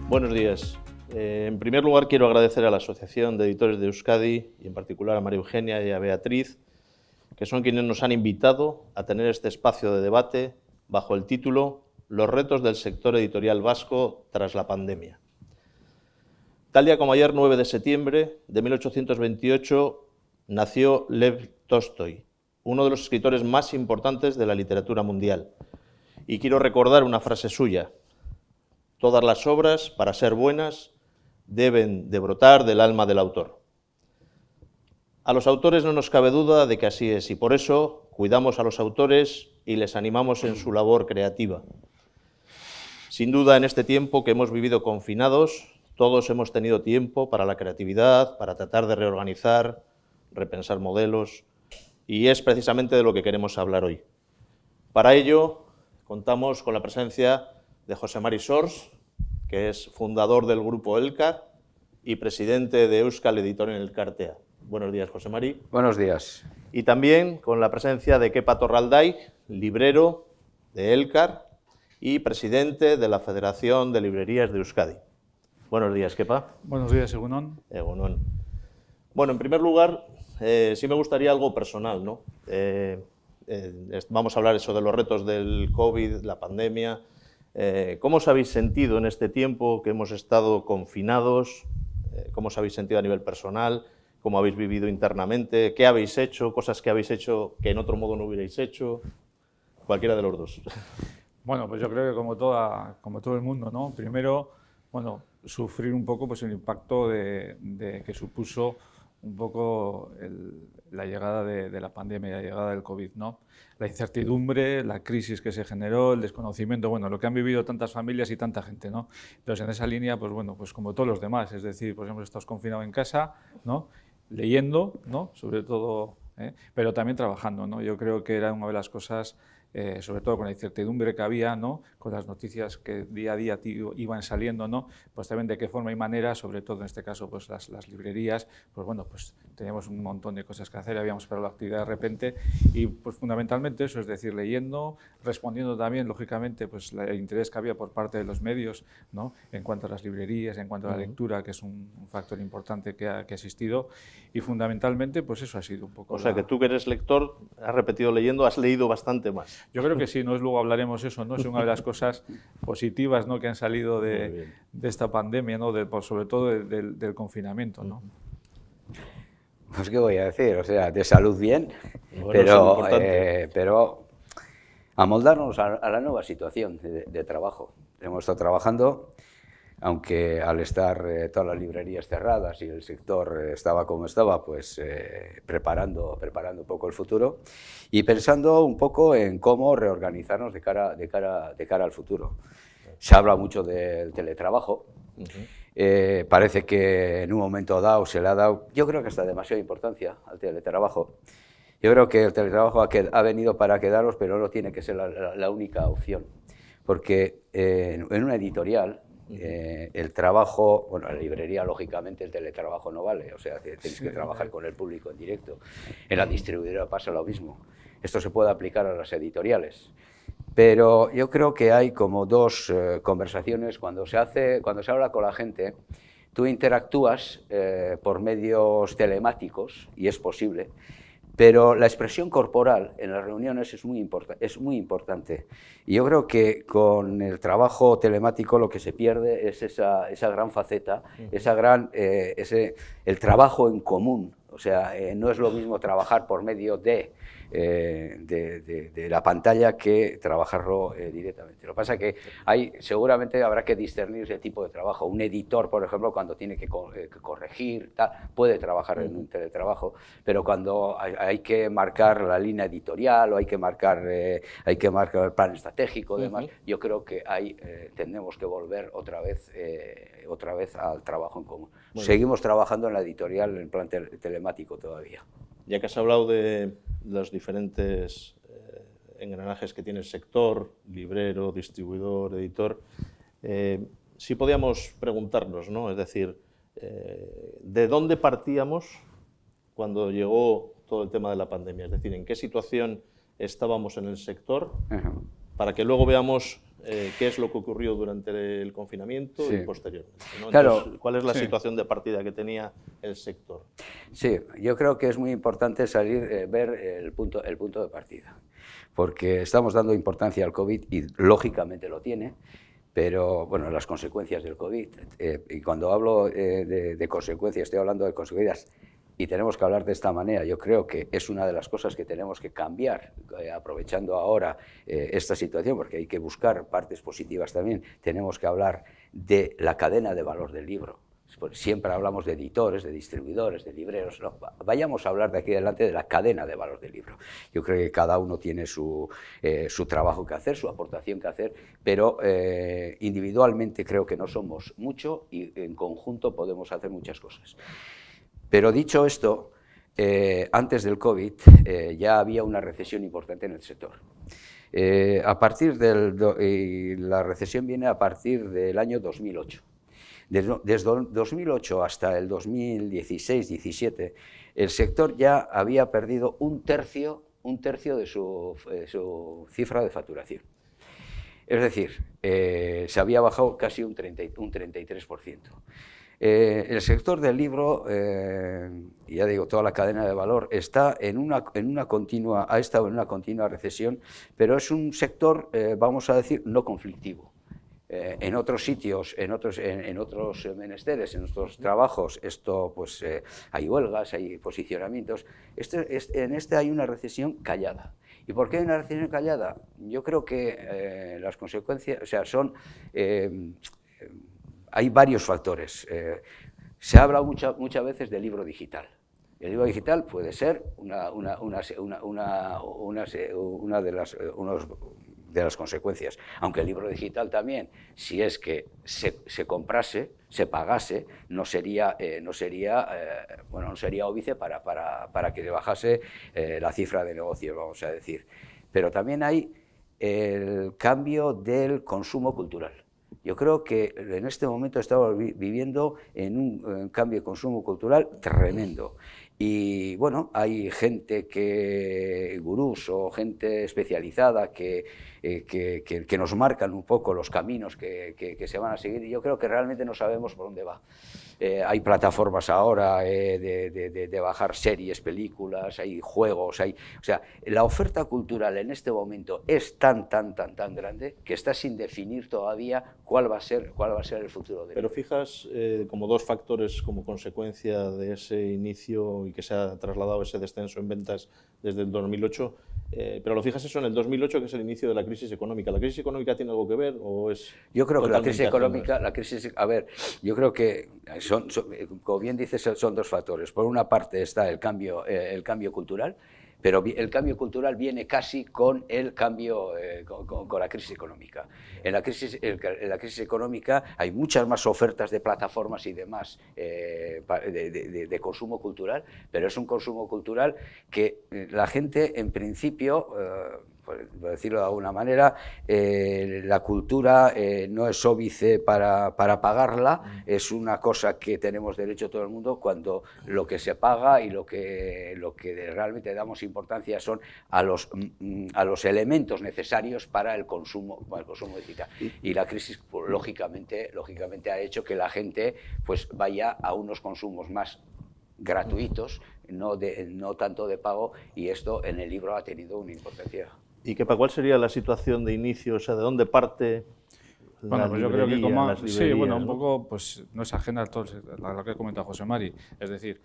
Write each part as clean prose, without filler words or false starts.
Buenos días. En primer lugar, quiero agradecer a la Asociación de Editores de Euskadi y en particular a María Eugenia y a Beatriz, que son quienes nos han invitado a tener este espacio de debate bajo el título Los retos del sector editorial vasco tras la pandemia. Tal día como ayer, 9 de septiembre de 1828, nació Lev Tolstói, uno de los escritores más importantes de la literatura mundial. Y quiero recordar una frase suya: todas las obras, para ser buenas, deben de brotar del alma del autor. A los autores no nos cabe duda de que así es, y por eso cuidamos a los autores y les animamos en su labor creativa. Sin duda, en este tiempo que hemos vivido confinados, todos hemos tenido tiempo para la creatividad, para tratar de reorganizar, repensar modelos, y es precisamente de lo que queremos hablar hoy. Para ello, contamos con la presencia de José Mari Sors, que es fundador del grupo Elkar y presidente de Euskal Editorial Elkartea. Buenos días, José Mari. Buenos días. Y también con la presencia de Kepa Torralday, librero de Elkar y presidente de la Federación de Librerías de Euskadi. Buenos días, Kepa. Buenos días, Egunon. Egunon. Bueno, en primer lugar, sí me gustaría algo personal, ¿no? Vamos a hablar eso de los retos del COVID, la pandemia. ¿Cómo os habéis sentido en este tiempo que hemos estado confinados? ¿Cómo os habéis sentido a nivel personal? ¿Cómo habéis vivido internamente? ¿Qué habéis hecho? ¿Cosas que habéis hecho que en otro modo no hubierais hecho? Cualquiera de los dos. Bueno, pues yo creo que como todo el mundo, ¿no? Primero, bueno, sufrir un poco pues, el impacto de que supuso un poco la llegada de la pandemia, la llegada del COVID, ¿no? La incertidumbre, la crisis que se generó, el desconocimiento, bueno, lo que han vivido tantas familias y tanta gente, ¿no? Entonces, en esa línea, pues bueno, pues como todos los demás, es decir, pues hemos estado confinados en casa, ¿no? Leyendo, ¿no? Sobre todo, pero también trabajando, ¿no? Yo creo que era una de las cosas, sobre todo con la incertidumbre que había, ¿no? Con las noticias que día a día iban saliendo, ¿no? Pues también de qué forma y manera, sobre todo en este caso pues las librerías, pues bueno, pues teníamos un montón de cosas que hacer, habíamos parado la actividad de repente y pues fundamentalmente eso, es decir, leyendo, respondiendo también, lógicamente, pues el interés que había por parte de los medios, ¿no? En cuanto a las librerías, en cuanto a la lectura, que es un factor importante que ha existido y fundamentalmente pues eso ha sido un poco... O sea, que tú que eres lector, has repetido leyendo, has leído bastante más. Yo creo que sí, ¿no? Luego hablaremos eso, ¿no? Es una de las cosas positivas, ¿no? Que han salido de esta pandemia, ¿no? Pues sobre todo del confinamiento, ¿no? Pues qué voy a decir, o sea, de salud bien, Bueno, pero amoldarnos a la nueva situación de trabajo. Hemos estado trabajando, aunque al estar todas las librerías cerradas y el sector estaba como estaba, pues preparando un poco el futuro y pensando un poco en cómo reorganizarnos de cara al futuro. Se habla mucho del teletrabajo. Parece que en un momento dado se le ha dado, yo creo que hasta demasiada importancia al teletrabajo. Yo creo que el teletrabajo ha venido para quedaros, pero no tiene que ser la única opción, porque en una editorial el trabajo, bueno, en la librería lógicamente el teletrabajo no vale, o sea, tienes que trabajar con el público en directo. En la distribuidora pasa lo mismo. Esto se puede aplicar a las editoriales. Pero yo creo que hay como dos conversaciones cuando se habla con la gente. Tú interactúas por medios telemáticos y es posible, pero la expresión corporal en las reuniones es muy importante. Y yo creo que con el trabajo telemático lo que se pierde es esa gran faceta, el trabajo en común. O sea, no es lo mismo trabajar por medio de la pantalla que trabajarlo directamente. Lo que pasa es que seguramente habrá que discernir ese tipo de trabajo. Un editor, por ejemplo, cuando tiene que corregir, puede trabajar en un teletrabajo, pero cuando hay que marcar la línea editorial o hay que marcar el plan estratégico, demás, yo creo que ahí tenemos que volver otra vez al trabajo en común. Bueno, seguimos trabajando en la editorial en plan telemático todavía. Ya que has hablado de los diferentes engranajes que tiene el sector, librero, distribuidor, editor, sí podíamos preguntarnos, ¿no? Es decir, ¿de dónde partíamos cuando llegó todo el tema de la pandemia? Es decir, ¿en qué situación estábamos en el sector? Para que luego veamos qué es lo que ocurrió durante el confinamiento Sí. y posteriormente, ¿no? Claro. Entonces, ¿cuál es la Sí. situación de partida que tenía el sector? Sí, yo creo que es muy importante ver el punto de partida, porque estamos dando importancia al COVID y lógicamente lo tiene, pero bueno, las consecuencias del COVID, y cuando hablo de consecuencias, estoy hablando de consecuencias y tenemos que hablar de esta manera. Yo creo que es una de las cosas que tenemos que cambiar, aprovechando ahora esta situación, porque hay que buscar partes positivas también. Tenemos que hablar de la cadena de valor del libro. Siempre hablamos de editores, de distribuidores, de libreros. No, vayamos a hablar de aquí adelante de la cadena de valor del libro. Yo creo que cada uno tiene su trabajo que hacer, su aportación que hacer, pero individualmente creo que no somos mucho y en conjunto podemos hacer muchas cosas. Pero dicho esto, antes del COVID ya había una recesión importante en el sector. La recesión viene a partir del año 2008. Desde 2008 hasta el 2016-17, el sector ya había perdido un tercio de su cifra de facturación. Es decir, se había bajado casi un 33%. El sector del libro, y ya digo, toda la cadena de valor, ha estado en una continua recesión, pero es un sector, vamos a decir, no conflictivo. En otros sitios, en otros menesteres, en otros trabajos, hay huelgas, hay posicionamientos. En este hay una recesión callada. ¿Y por qué hay una recesión callada? Yo creo que las consecuencias, hay varios factores. Se ha hablado muchas veces del libro digital. El libro digital puede ser una de las consecuencias, aunque el libro digital también, si es que se comprase, se pagase, no sería óbice para que le bajase la cifra de negocios, vamos a decir. Pero también hay el cambio del consumo cultural. Yo creo que en este momento estamos viviendo en un cambio de consumo cultural tremendo. Y bueno, hay gurús o gente especializada que nos marcan un poco los caminos que se van a seguir, y yo creo que realmente no sabemos por dónde va. Hay plataformas ahora de bajar series, películas, hay juegos, o sea, la oferta cultural en este momento es tan grande que está sin definir todavía cuál va a ser el futuro de. Pero fijas como dos factores como consecuencia de ese inicio y que se ha trasladado ese descenso en ventas desde el 2008, pero lo fijas eso en el 2008, que es el inicio de la crisis económica. ¿La crisis económica tiene algo que ver o es? Yo creo que la crisis totalmente económica, a ver, yo creo que como bien dices, son dos factores. Por una parte está el cambio cultural, pero el cambio cultural viene casi con el cambio, con la crisis económica. En la crisis económica hay muchas más ofertas de plataformas y demás de consumo cultural, pero es un consumo cultural que la gente, en principio, por decirlo de alguna manera, la cultura no es óbice para pagarla, es una cosa que tenemos derecho todo el mundo, cuando lo que se paga y lo que realmente damos importancia son a los elementos necesarios para el consumo digital. Y la crisis, pues, lógicamente ha hecho que la gente pues vaya a unos consumos más gratuitos, no tanto de pago, y esto en el libro ha tenido una importancia. ¿Y cuál sería la situación de inicio? O sea, ¿de dónde parte? Bueno, pues yo creo que sí, bueno, ¿no? Un poco pues no es ajena a lo que ha comentado José Mari. Es decir,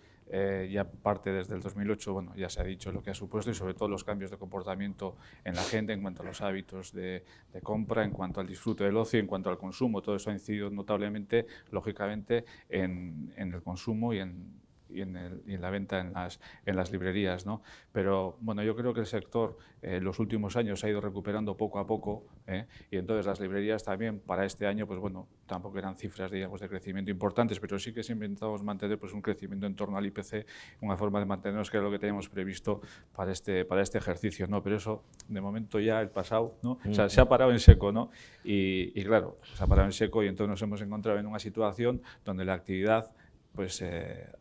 ya parte desde el 2008, bueno, ya se ha dicho lo que ha supuesto, y sobre todo los cambios de comportamiento en la gente en cuanto a los hábitos de compra, en cuanto al disfrute del ocio, en cuanto al consumo. Todo eso ha incidido notablemente, lógicamente, en el consumo y en la venta en las librerías, ¿no? Pero bueno, yo creo que el sector en los últimos años se ha ido recuperando poco a poco, y entonces las librerías también para este año, pues bueno, tampoco eran cifras, digamos, de crecimiento importantes, pero sí que siempre intentamos mantener pues un crecimiento en torno al IPC, una forma de mantenernos, que era lo que teníamos previsto para este ejercicio, ¿no? Pero eso, de momento, ya el pasado, ¿no? O sea, se ha parado en seco, ¿no? Y claro, se ha parado en seco, y entonces nos hemos encontrado en una situación donde la actividad pues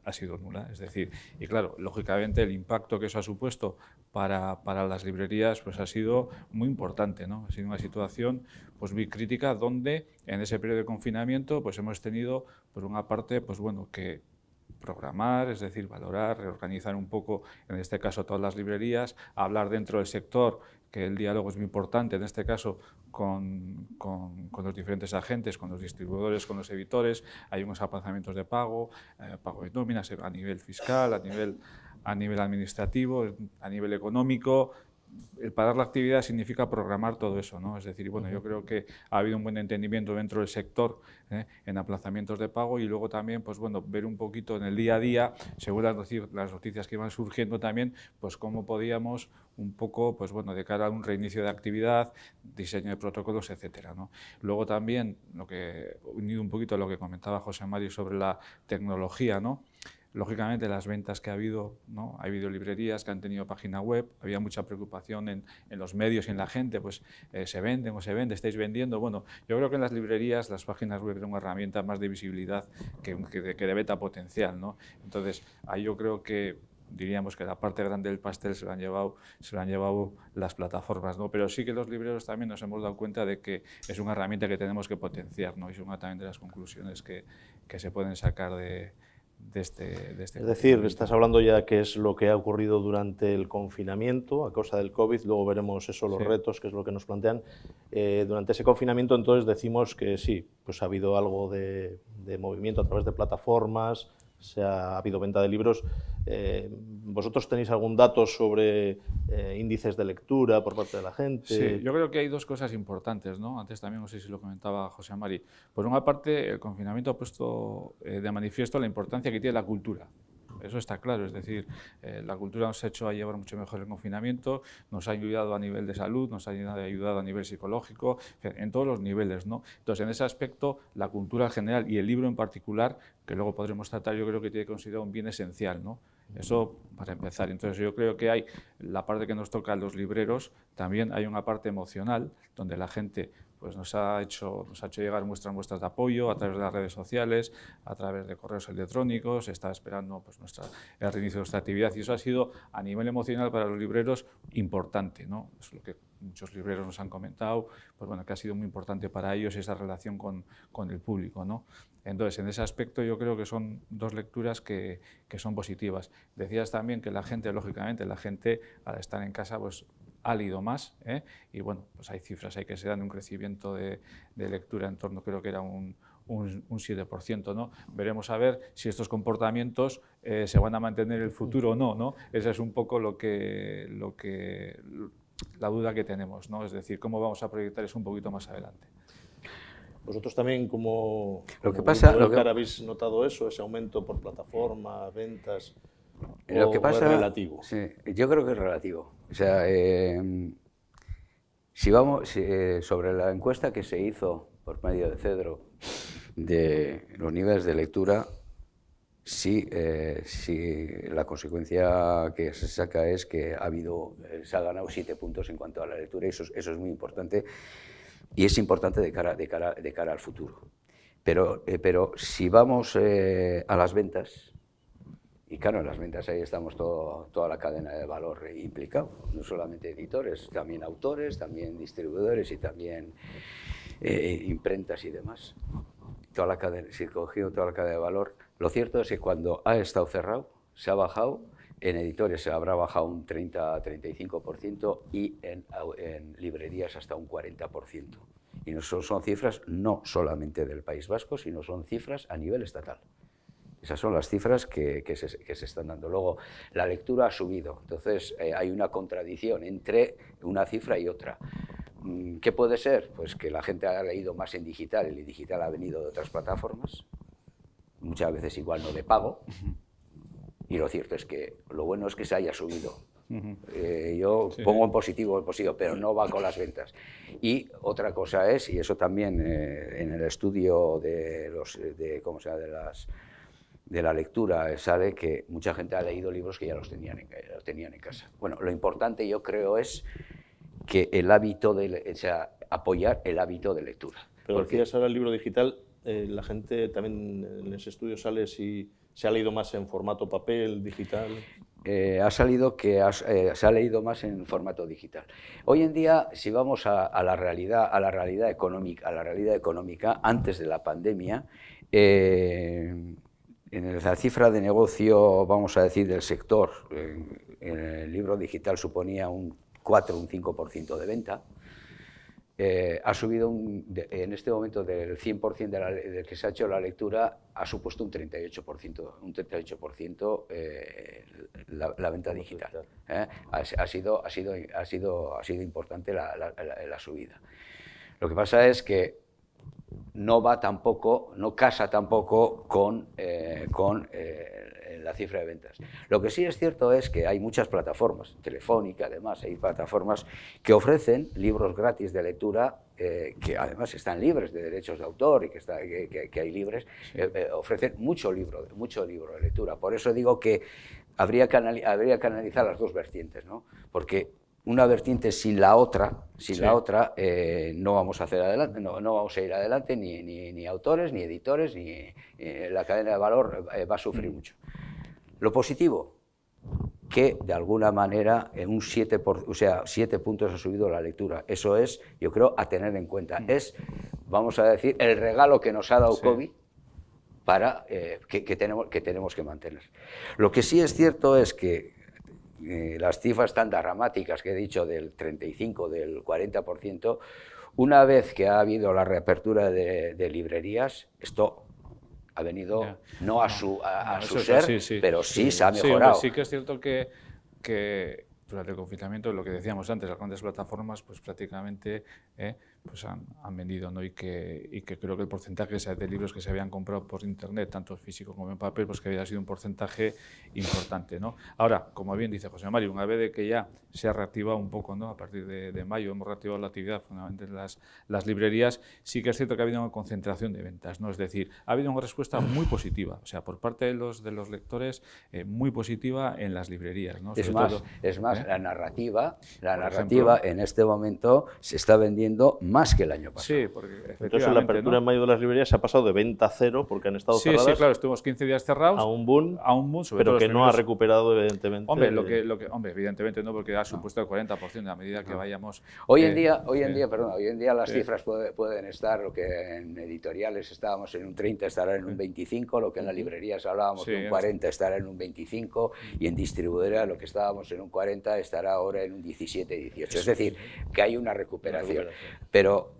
ha sido nula. Es decir, y claro, lógicamente el impacto que eso ha supuesto para las librerías pues ha sido muy importante, ¿no? Ha sido una situación pues muy crítica donde en ese periodo de confinamiento pues hemos tenido por una parte pues bueno que programar, es decir, valorar, reorganizar un poco, en este caso todas las librerías, hablar dentro del sector, que el diálogo es muy importante, en este caso con los diferentes agentes, con los distribuidores, con los editores, hay unos aplazamientos de pago, pago de nóminas a nivel fiscal, a nivel administrativo, a nivel económico. El parar la actividad significa programar todo eso, ¿no? Es decir, bueno, yo creo que ha habido un buen entendimiento dentro del sector en aplazamientos de pago y luego también, pues bueno, ver un poquito en el día a día, según las noticias que iban surgiendo también, pues cómo podíamos un poco, pues bueno, de cara a un reinicio de actividad, diseño de protocolos, etcétera, ¿no? Luego también, unido un poquito a lo que comentaba José Mari sobre la tecnología, ¿no? Lógicamente, las ventas que ha habido, ¿no? Ha habido librerías que han tenido página web, había mucha preocupación en los medios y en la gente, pues se venden o se vende, estáis vendiendo. Bueno, yo creo que en las librerías las páginas web eran una herramienta más de visibilidad que de beta potencial, ¿no? Entonces, ahí yo creo que diríamos que la parte grande del pastel se lo han llevado las plataformas, ¿no? Pero sí que los libreros también nos hemos dado cuenta de que es una herramienta que tenemos que potenciar, ¿no? Y es una también de las conclusiones que se pueden sacar de este Es decir, estás hablando ya qué es lo que ha ocurrido durante el confinamiento a causa del COVID, luego veremos eso, los retos, que es lo que nos plantean. Durante ese confinamiento entonces decimos que sí, pues ha habido algo de movimiento a través de plataformas, ha habido venta de libros. ¿Vosotros tenéis algún dato sobre índices de lectura por parte de la gente? Sí, yo creo que hay dos cosas importantes, ¿no? Antes también, no sé si lo comentaba José Mari. Por una parte, el confinamiento ha puesto de manifiesto la importancia que tiene la cultura. Eso está claro, es decir, la cultura nos ha hecho a llevar mucho mejor el confinamiento, nos ha ayudado a nivel de salud, nos ha ayudado a nivel psicológico, en todos los niveles, ¿no? Entonces, en ese aspecto, la cultura en general y el libro en particular, que luego podremos tratar, yo creo que tiene considerado un bien esencial, ¿no? Eso para empezar. Entonces yo creo que hay la parte que nos toca a los libreros, también hay una parte emocional donde la gente pues nos ha hecho llegar muestras de apoyo a través de las redes sociales, a través de correos electrónicos, está esperando pues, el reinicio de nuestra actividad y eso ha sido a nivel emocional para los libreros importante, ¿no? Es lo que muchos libreros nos han comentado, pues bueno, que ha sido muy importante para ellos esa relación con el público, ¿no? Entonces, en ese aspecto yo creo que son dos lecturas que son positivas. Decías también que la gente, lógicamente, al estar en casa, pues ha leído más, y bueno, pues hay cifras ahí que se dan de un crecimiento de lectura en torno, creo que era un 7%, ¿no? Veremos a ver si estos comportamientos se van a mantener en el futuro o no, ¿no? Esa es un poco la duda que tenemos, ¿no? Es decir, cómo vamos a proyectar eso un poquito más adelante. ¿Vosotros también como habéis notado eso, ese aumento por plataforma, ventas? Lo que pasa, ¿o es relativo? Sí, yo creo que es relativo. O sea, si vamos sobre la encuesta que se hizo por medio de Cedro de los niveles de lectura, sí, la consecuencia que se saca es que se ha ganado 7 puntos en cuanto a la lectura y eso es muy importante. Y es importante de cara al futuro. Pero si vamos a las ventas, y claro, en las ventas ahí estamos toda la cadena de valor implicado, no solamente editores, también autores, también distribuidores y también imprentas y demás. Si cogido toda la cadena de valor, lo cierto es que cuando ha estado cerrado, se ha bajado. En editores se habrá bajado un 30-35% y en librerías hasta un 40%. Y no son cifras no solamente del País Vasco, sino son cifras a nivel estatal. Esas son las cifras que se están dando. Luego, la lectura ha subido, entonces hay una contradicción entre una cifra y otra. ¿Qué puede ser? Pues que la gente ha leído más en digital y el digital ha venido de otras plataformas, muchas veces igual no de pago. Y lo cierto es que lo bueno es que se haya subido. Yo pongo en positivo, pero no va con las ventas. Y otra cosa es, y eso también en el estudio de la lectura sale que mucha gente ha leído libros que ya los tenían en casa. Bueno, lo importante yo creo es que apoyar el hábito de lectura. Pero decías ahora el libro digital, la gente también en ese estudio sale si se ha leído más en formato papel, digital. Ha salido que se ha leído más en formato digital. Hoy en día, si vamos a la realidad económica, antes de la pandemia, en la cifra de negocio, vamos a decir, del sector, en el libro digital suponía un 4 o un 5% de venta. Ha subido en este momento del 100% del que se ha hecho la lectura, ha supuesto un 38%, la venta digital. Ha sido importante la subida. Lo que pasa es que no casa tampoco con la cifra de ventas. Lo que sí es cierto es que hay muchas plataformas, Telefónica además, hay plataformas que ofrecen libros gratis de lectura, que además están libres de derechos de autor y que hay libres, ofrecen mucho libro de lectura. Por eso digo que habría que analizar las dos vertientes, ¿no? Porque una vertiente sin la otra, no vamos a hacer adelante, no vamos a ir adelante ni autores, ni editores, ni la cadena de valor va a sufrir mucho. Lo positivo, que de alguna manera en un 7 puntos ha subido la lectura. Eso es, yo creo, a tener en cuenta. Es, vamos a decir, el regalo que nos ha dado COVID para que tenemos que mantener. Lo que sí es cierto es que las cifras tan dramáticas que he dicho del 35, del 40%, una vez que ha habido la reapertura de librerías, esto ha venido no a su ser, pero sí se ha mejorado. Sí que es cierto que durante el confinamiento, lo que decíamos antes, las grandes plataformas pues prácticamente pues han vendido, ¿no? y que creo que el porcentaje de libros que se habían comprado por internet, tanto físico como en papel, pues que había sido un porcentaje importante, ¿no? Ahora, como bien dice José Mario, una vez de que ya se ha reactivado un poco, ¿no? A partir de mayo hemos reactivado la actividad fundamentalmente en las librerías, sí que es cierto que ha habido una concentración de ventas, ¿no? Es decir, ha habido una respuesta muy positiva, o sea, por parte de los lectores, muy positiva en las librerías, ¿no? Es más, la narrativa en este momento se está vendiendo más que el año pasado. Sí, porque efectivamente, entonces la apertura en mayo de las librerías se ha pasado de venta a cero, porque han estado cerradas. Sí, claro, estuvimos 15 días cerrados. A un boom, sobre pero todo que no ha recuperado, evidentemente. Hombre, evidentemente no, porque ha supuesto el 40% a medida que vayamos. Hoy en día las cifras pueden estar, lo que en editoriales estábamos en un 30, estará en un 25, lo que en las librerías hablábamos de un 40, estará en un 25, y en distribuidora lo que estábamos en un 40 estará ahora en un 17, 18. Es decir, que hay una recuperación. Pero,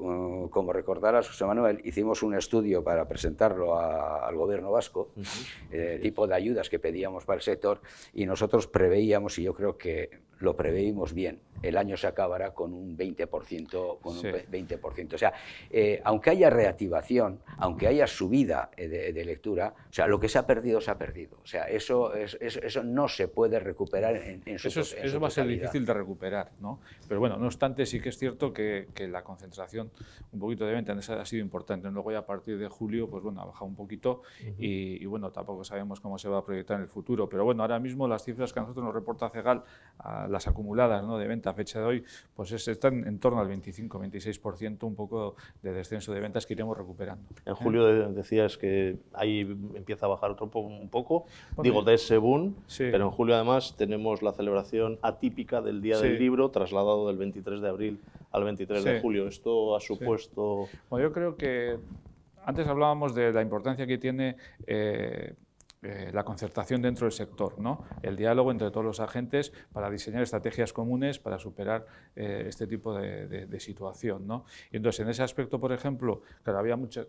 como recordarás, José Manuel, hicimos un estudio para presentarlo al gobierno vasco, tipo de ayudas que pedíamos para el sector, y nosotros preveíamos, y yo creo que lo preveímos bien, el año se acabará con un 20%, un 20%. O sea, aunque haya reactivación, aunque haya subida de lectura, o sea, lo que se ha perdido, se ha perdido. O sea, eso no se puede recuperar en su totalidad. Eso va a ser difícil de recuperar, ¿no? Pero bueno, no obstante, sí que es cierto que la concentración un poquito de venta ha sido importante. Luego ya a partir de julio, pues bueno, ha bajado un poquito y bueno, tampoco sabemos cómo se va a proyectar en el futuro. Pero bueno, ahora mismo las cifras que a nosotros nos reporta CEGAL, las acumuladas, ¿no? de venta a fecha de hoy, pues están en torno al 25-26%, un poco de descenso de ventas que iremos recuperando. En julio decías que ahí empieza a bajar un poco, digo, de ese boom, pero en julio además tenemos la celebración atípica del Día del Libro, trasladado del 23 de abril al 23 de julio. ¿Esto ha supuesto...? Bueno, yo creo que antes hablábamos de la importancia que tiene la concertación dentro del sector, ¿no? El diálogo entre todos los agentes para diseñar estrategias comunes para superar este tipo de situación, ¿no? Y entonces, en ese aspecto, por ejemplo, claro, había mucho...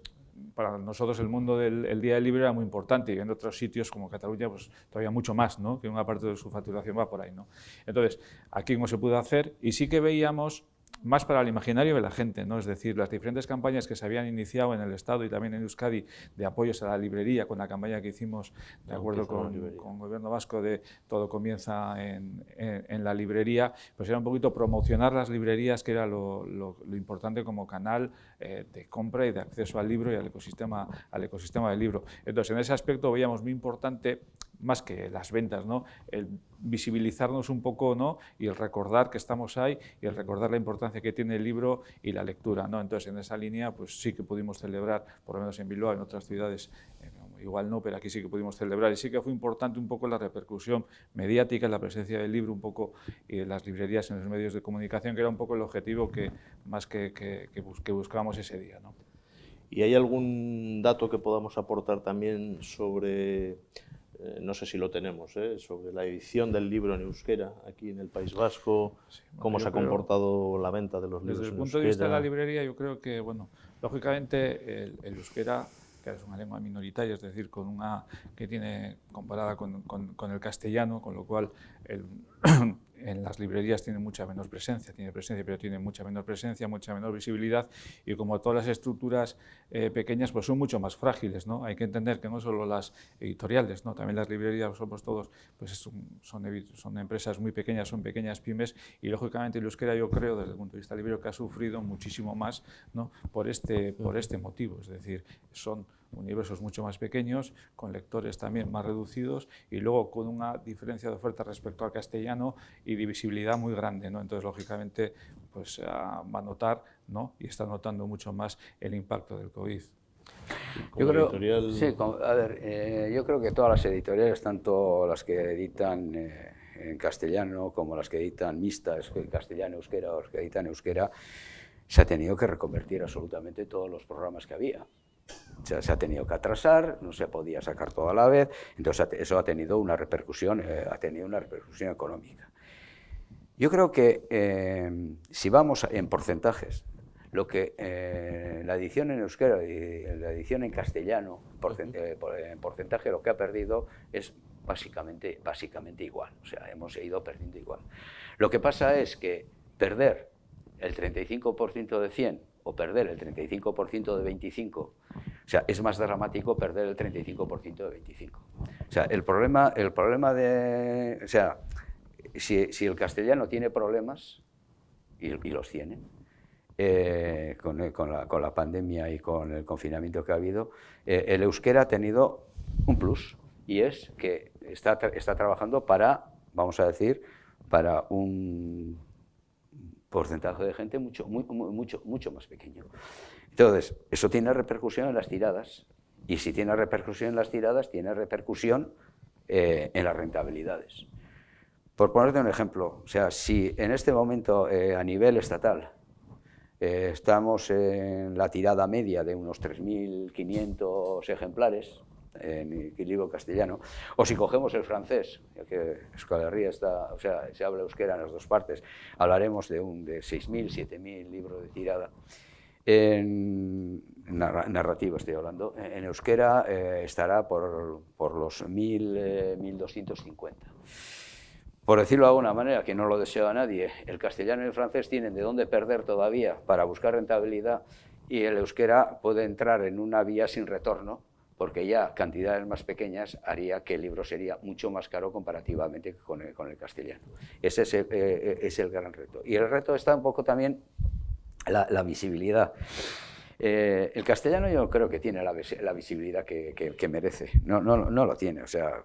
Para nosotros el mundo del Día del Libro era muy importante, y en otros sitios como Cataluña pues todavía mucho más, ¿no? Que una parte de su facturación va por ahí, ¿no? Entonces, aquí no se pudo hacer, y sí que veíamos más para el imaginario de la gente, ¿no? Es decir, las diferentes campañas que se habían iniciado en el Estado y también en Euskadi de apoyos a la librería, con la campaña que hicimos de acuerdo con el Gobierno vasco de Todo comienza en la librería, pues era un poquito promocionar las librerías, que era lo importante como canal de compra y de acceso al libro y al ecosistema del libro. Entonces, en ese aspecto veíamos muy importante más que las ventas, ¿no? El visibilizarnos un poco, ¿no? Y el recordar que estamos ahí y el recordar la importancia que tiene el libro y la lectura, ¿no? Entonces, en esa línea, pues sí que pudimos celebrar, por lo menos en Bilbao, en otras ciudades, igual no, pero aquí sí que pudimos celebrar y sí que fue importante un poco la repercusión mediática, la presencia del libro un poco y de las librerías en los medios de comunicación, que era un poco el objetivo que más que buscábamos ese día, ¿no? ¿Y hay algún dato que podamos aportar también sobre, no sé si lo tenemos, sobre la edición del libro en euskera aquí en el País Vasco? Sí, bueno, cómo se ha comportado la venta de los libros en euskera? Desde el punto de vista de la librería, yo creo que, bueno, lógicamente el euskera, que es una lengua minoritaria, es decir, con una que tiene comparada con el castellano, con lo cual en las librerías tiene mucha menos presencia, pero tiene mucha menor presencia, mucha menor visibilidad, y como todas las estructuras pequeñas, pues son mucho más frágiles, ¿no? Hay que entender que no solo las editoriales, ¿no? También las librerías somos todos, pues son empresas muy pequeñas, son pequeñas pymes, y lógicamente el euskera, yo creo, desde el punto de vista librero, que ha sufrido muchísimo más, ¿no? por este motivo, es decir, son universos mucho más pequeños, con lectores también más reducidos y luego con una diferencia de oferta respecto al castellano y de visibilidad muy grande, ¿no? Entonces, lógicamente, pues va a notar, ¿no? Y está notando mucho más el impacto del COVID. Yo creo, sí, a ver, yo creo que todas las editoriales, tanto las que editan en castellano como las que editan mixtas, castellano-euskera o las que editan euskera, se ha tenido que reconvertir absolutamente todos los programas que había. O sea, se ha tenido que atrasar, no se podía sacar todo a la vez, entonces eso ha tenido una repercusión económica. Yo creo que si vamos en porcentajes, lo que la edición en euskera y la edición en castellano, en porcentaje lo que ha perdido es básicamente igual, o sea, hemos ido perdiendo igual. Lo que pasa es que perder el 35% de 100 o perder el 35% de 25, o sea, es más dramático perder el 35% de 25. O sea, el problema de... O sea, si el castellano tiene problemas, y los tiene, con la pandemia y con el confinamiento que ha habido, el euskera ha tenido un plus, y es que está trabajando para, vamos a decir, para un porcentaje de gente mucho más pequeño. Entonces, eso tiene repercusión en las tiradas, y si tiene repercusión en las tiradas, tiene repercusión en las rentabilidades. Por ponerte un ejemplo, o sea, si en este momento a nivel estatal estamos en la tirada media de unos 3.500 ejemplares en el libro castellano, o si cogemos el francés, ya que Euskal Herria está, o sea, se habla euskera en las dos partes, hablaremos de 6.000, 7.000 libros de tirada. En narrativa estoy hablando, en euskera estará por los 1.250. Por decirlo de alguna manera, que no lo desea nadie, el castellano y el francés tienen de dónde perder todavía para buscar rentabilidad, y el euskera puede entrar en una vía sin retorno, porque ya cantidades más pequeñas haría que el libro sería mucho más caro comparativamente con el castellano. Ese es el gran reto. Y el reto está un poco también la visibilidad. El castellano yo creo que tiene la visibilidad que merece. No lo tiene, o sea...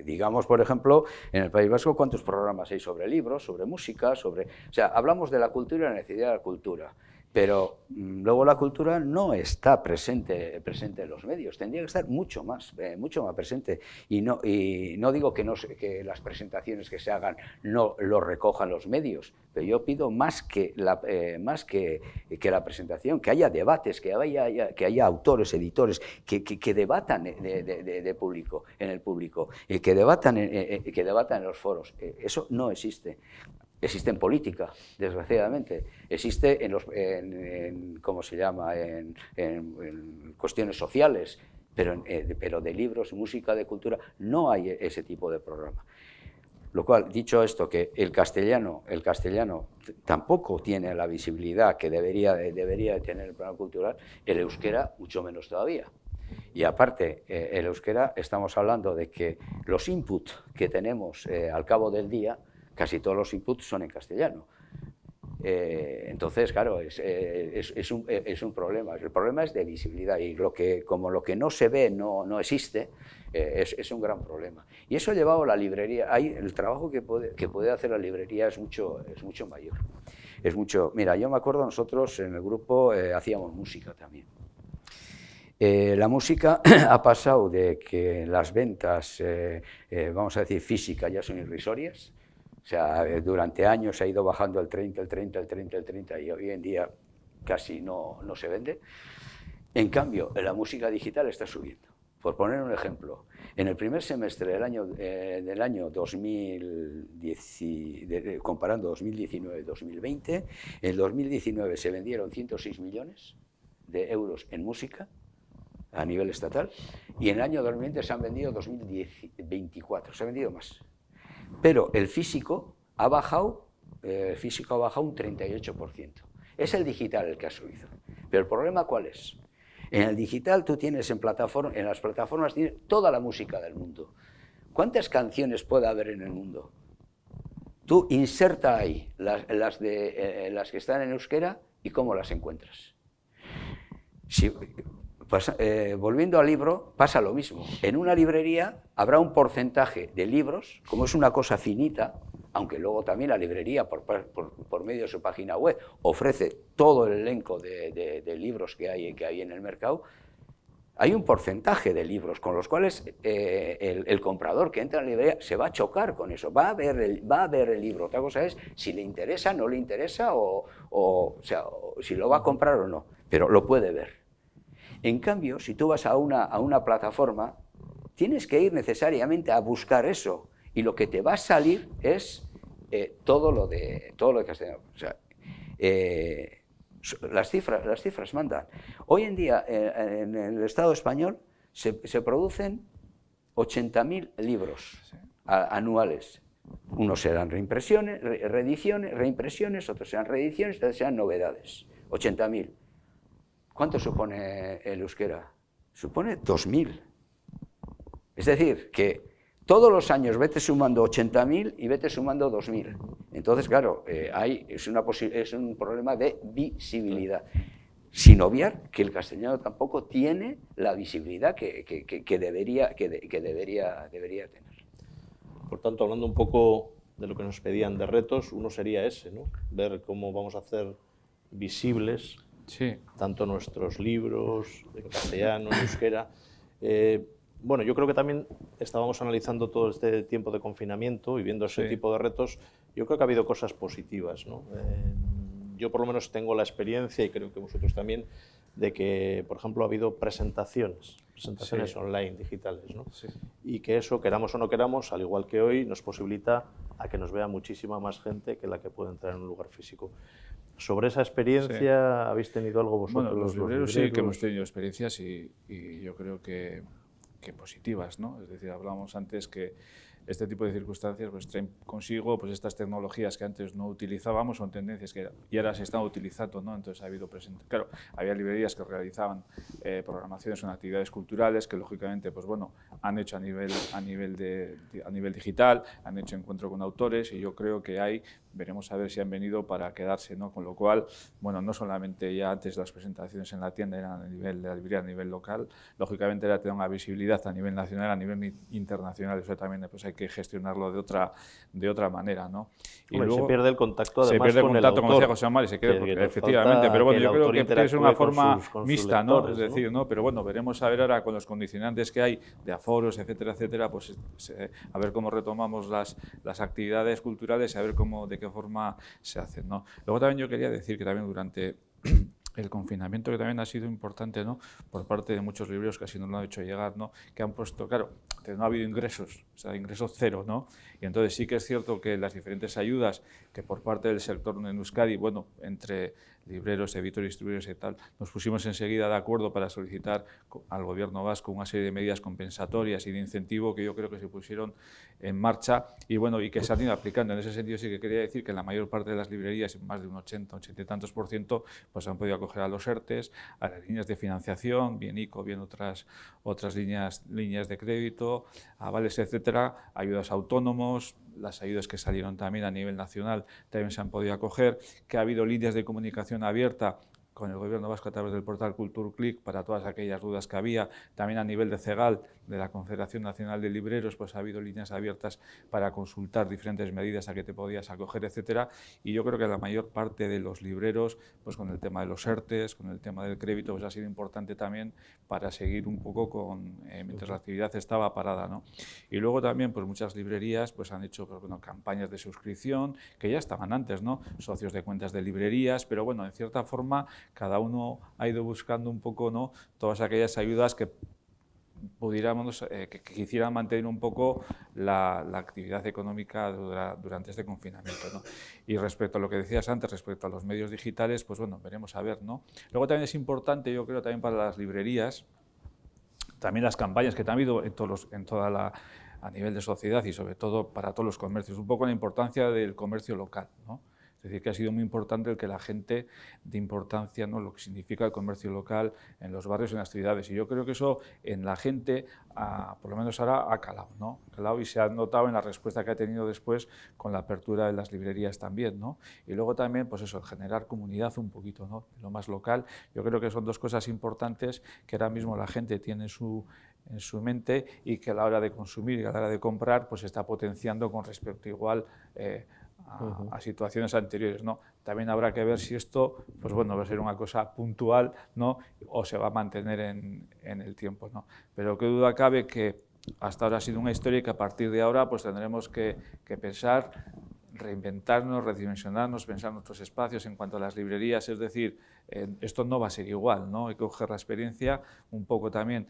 Digamos, por ejemplo, en el País Vasco, ¿cuántos programas hay sobre libros, sobre música, sobre... O sea, hablamos de la cultura y la necesidad de la cultura, pero luego la cultura no está presente en los medios, tendría que estar mucho más presente, y no digo que las presentaciones que se hagan no lo recojan los medios, pero yo pido más que la presentación, que haya debates, que haya autores, editores, que debatan de público, en el público, y que debatan en los foros. Eso no existe. Existe en política, desgraciadamente. Existe en ¿cómo se llama?, en cuestiones sociales, pero de libros, música, de cultura, no hay ese tipo de programa. Lo cual, dicho esto, que el castellano tampoco tiene la visibilidad que debería de tener el programa cultural, el euskera mucho menos todavía. Y aparte, el euskera, estamos hablando de que los inputs que tenemos al cabo del día, casi todos los inputs son en castellano. Entonces, claro, es un problema. El problema es de visibilidad y como lo que no se ve no existe, es un gran problema. Y eso ha llevado a la librería. El trabajo que puede hacer la librería es mucho mayor. Mira, yo me acuerdo, nosotros en el grupo hacíamos música también. La música ha pasado de que las ventas, vamos a decir, físicas ya son irrisorias. O sea, durante años ha ido bajando el 30 y hoy en día casi no se vende. En cambio, la música digital está subiendo. Por poner un ejemplo, en el primer semestre del año 2010, comparando 2019 y 2020, en 2019 se vendieron 106 millones de euros en música a nivel estatal y en el año 2020 se han vendido 2024, se ha vendido más. Pero el físico ha bajado un 38%. Es el digital el que ha subido. Pero el problema ¿cuál es? En el digital tú tienes en las plataformas tienes toda la música del mundo. ¿Cuántas canciones puede haber en el mundo? Tú inserta ahí las que están en euskera y cómo las encuentras. Volviendo al libro, pasa lo mismo. En una librería habrá un porcentaje de libros, como es una cosa finita, aunque luego también la librería, por medio de su página web, ofrece todo el elenco de libros que hay en el mercado. Hay un porcentaje de libros con los cuales el comprador que entra en la librería se va a chocar con eso, va a ver el libro. Otra cosa es si le interesa, no le interesa, o si lo va a comprar o no, pero lo puede ver. En cambio, si tú vas a una plataforma, tienes que ir necesariamente a buscar eso y lo que te va a salir es todo lo de castellano. O sea, las cifras mandan. Hoy en día en el Estado español se producen 80.000 libros anuales. Unos serán reimpresiones, reediciones, reimpresiones, otros serán reediciones, otros serán novedades. 80.000. ¿Cuánto supone el euskera? Supone 2.000. Es decir, que todos los años vete sumando 80.000 y vete sumando 2.000. Entonces, claro, es un problema de visibilidad. Sin obviar que el castellano tampoco tiene la visibilidad que debería tener. Por tanto, hablando un poco de lo que nos pedían de retos, uno sería ese, ¿no? Ver cómo vamos a hacer visibles tanto nuestros libros en castellano, en euskera. Bueno, yo creo que también estábamos analizando todo este tiempo de confinamiento y viendo ese tipo de retos. Yo creo que ha habido cosas positivas, ¿no? Yo por lo menos tengo la experiencia, y creo que vosotros también, de que, por ejemplo, ha habido presentaciones online, digitales, ¿no? Y que eso, queramos o no queramos, al igual que hoy, nos posibilita a que nos vea muchísima más gente que la que puede entrar en un lugar físico. ¿Sobre esa experiencia habéis tenido algo vosotros? Bueno, los libreros sí que hemos tenido experiencias y yo creo que positivas, ¿no? Es decir, hablábamos antes que este tipo de circunstancias pues traen consigo pues estas tecnologías que antes no utilizábamos, son tendencias que y ahora se están utilizando, ¿no? Entonces ha habido claro, había librerías que realizaban programaciones en actividades culturales que lógicamente pues bueno, han hecho a nivel digital, han hecho encuentro con autores y yo creo que veremos a ver si han venido para quedarse, ¿no? Con lo cual, bueno, no solamente ya antes las presentaciones en la tienda eran a nivel de la librería, a nivel local, lógicamente ahora tienen una visibilidad a nivel nacional, a nivel internacional, eso también pues hay que gestionarlo de otra manera, ¿no? Y luego se pierde el contacto, además, se pierde el contacto, con como decía José Manuel, efectivamente, pero bueno, yo creo que tiene que ser una forma mixta, ¿no? Es decir, ¿no? Pero bueno, veremos a ver ahora con los condicionantes que hay de aforos, etcétera, pues a ver cómo retomamos las actividades culturales, a ver de qué forma se hacen, ¿no? Luego también yo quería decir que también durante el confinamiento, que también ha sido importante, ¿no? Por parte de muchos libreros que así nos lo han hecho llegar, ¿no? Que han puesto, claro, no ha habido ingresos, o sea, ingresos cero, ¿no? Y entonces sí que es cierto que las diferentes ayudas que por parte del sector en Euskadi, bueno, entre libreros, editores, distribuidores y tal, nos pusimos enseguida de acuerdo para solicitar al gobierno vasco una serie de medidas compensatorias y de incentivo que yo creo que se pusieron en marcha y bueno, y que se han ido aplicando. En ese sentido sí que quería decir que la mayor parte de las librerías, más de un 80 y tantos %, pues han podido acoger a los ERTES, a las líneas de financiación, bien ICO, bien otras líneas de crédito, avales, etcétera, ayudas a autónomos, las ayudas que salieron también a nivel nacional también se han podido acoger, que ha habido líneas de comunicación abierta con el Gobierno vasco a través del portal CulturClick para todas aquellas dudas que había. También a nivel de CEGAL, de la Confederación Nacional de Libreros, pues ha habido líneas abiertas para consultar diferentes medidas a que te podías acoger, etcétera. Y yo creo que la mayor parte de los libreros, pues con el tema de los ERTES, con el tema del crédito, pues ha sido importante también para seguir un poco mientras la actividad estaba parada, ¿no? Y luego también, pues muchas librerías pues han hecho, pues, bueno, campañas de suscripción, que ya estaban antes, ¿no? Socios de cuentas de librerías, pero bueno, en cierta forma cada uno ha ido buscando un poco, ¿no?, todas aquellas ayudas que pudiéramos, que quisieran mantener un poco la actividad económica durante este confinamiento, ¿no? Y respecto a lo que decías antes, respecto a los medios digitales, pues bueno, veremos a ver, ¿no? Luego también es importante, yo creo, también para las librerías, también las campañas que han habido a nivel de sociedad y sobre todo para todos los comercios, un poco la importancia del comercio local, ¿no? Es decir, que ha sido muy importante el que la gente de importancia, ¿no?, lo que significa el comercio local en los barrios y en las ciudades. Y yo creo que eso en la gente, por lo menos ahora, ha calado, ¿no? Ha calado y se ha notado en la respuesta que ha tenido después con la apertura de las librerías también, ¿no? Y luego también, pues eso, generar comunidad un poquito, ¿no?, de lo más local. Yo creo que son dos cosas importantes que ahora mismo la gente tiene en su mente y que a la hora de consumir y a la hora de comprar, pues se está potenciando con respecto igual a situaciones anteriores, ¿no? También habrá que ver si esto, pues bueno, va a ser una cosa puntual, ¿no?, o se va a mantener en el tiempo, ¿no? Pero qué duda cabe que hasta ahora ha sido una historia y que a partir de ahora pues tendremos que pensar, reinventarnos, redimensionarnos, pensar nuestros espacios en cuanto a las librerías, es decir, esto no va a ser igual, ¿no? Hay que coger la experiencia un poco también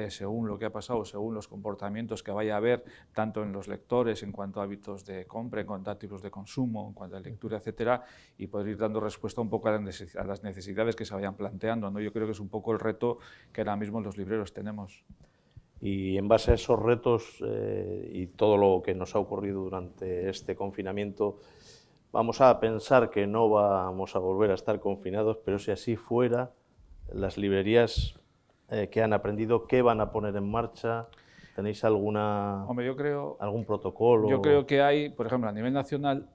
según lo que ha pasado, según los comportamientos que vaya a haber, tanto en los lectores, en cuanto a hábitos de compra, en cuanto a tipos de consumo, en cuanto a lectura, etcétera, y poder ir dando respuesta un poco a las necesidades que se vayan planteando, ¿no? Yo creo que es un poco el reto que ahora mismo los libreros tenemos. Y en base a esos retos y todo lo que nos ha ocurrido durante este confinamiento, vamos a pensar que no vamos a volver a estar confinados, pero si así fuera, las librerías que han aprendido, ¿qué van a poner en marcha? ¿Tenéis algún protocolo? Yo creo que hay, por ejemplo, a nivel nacional,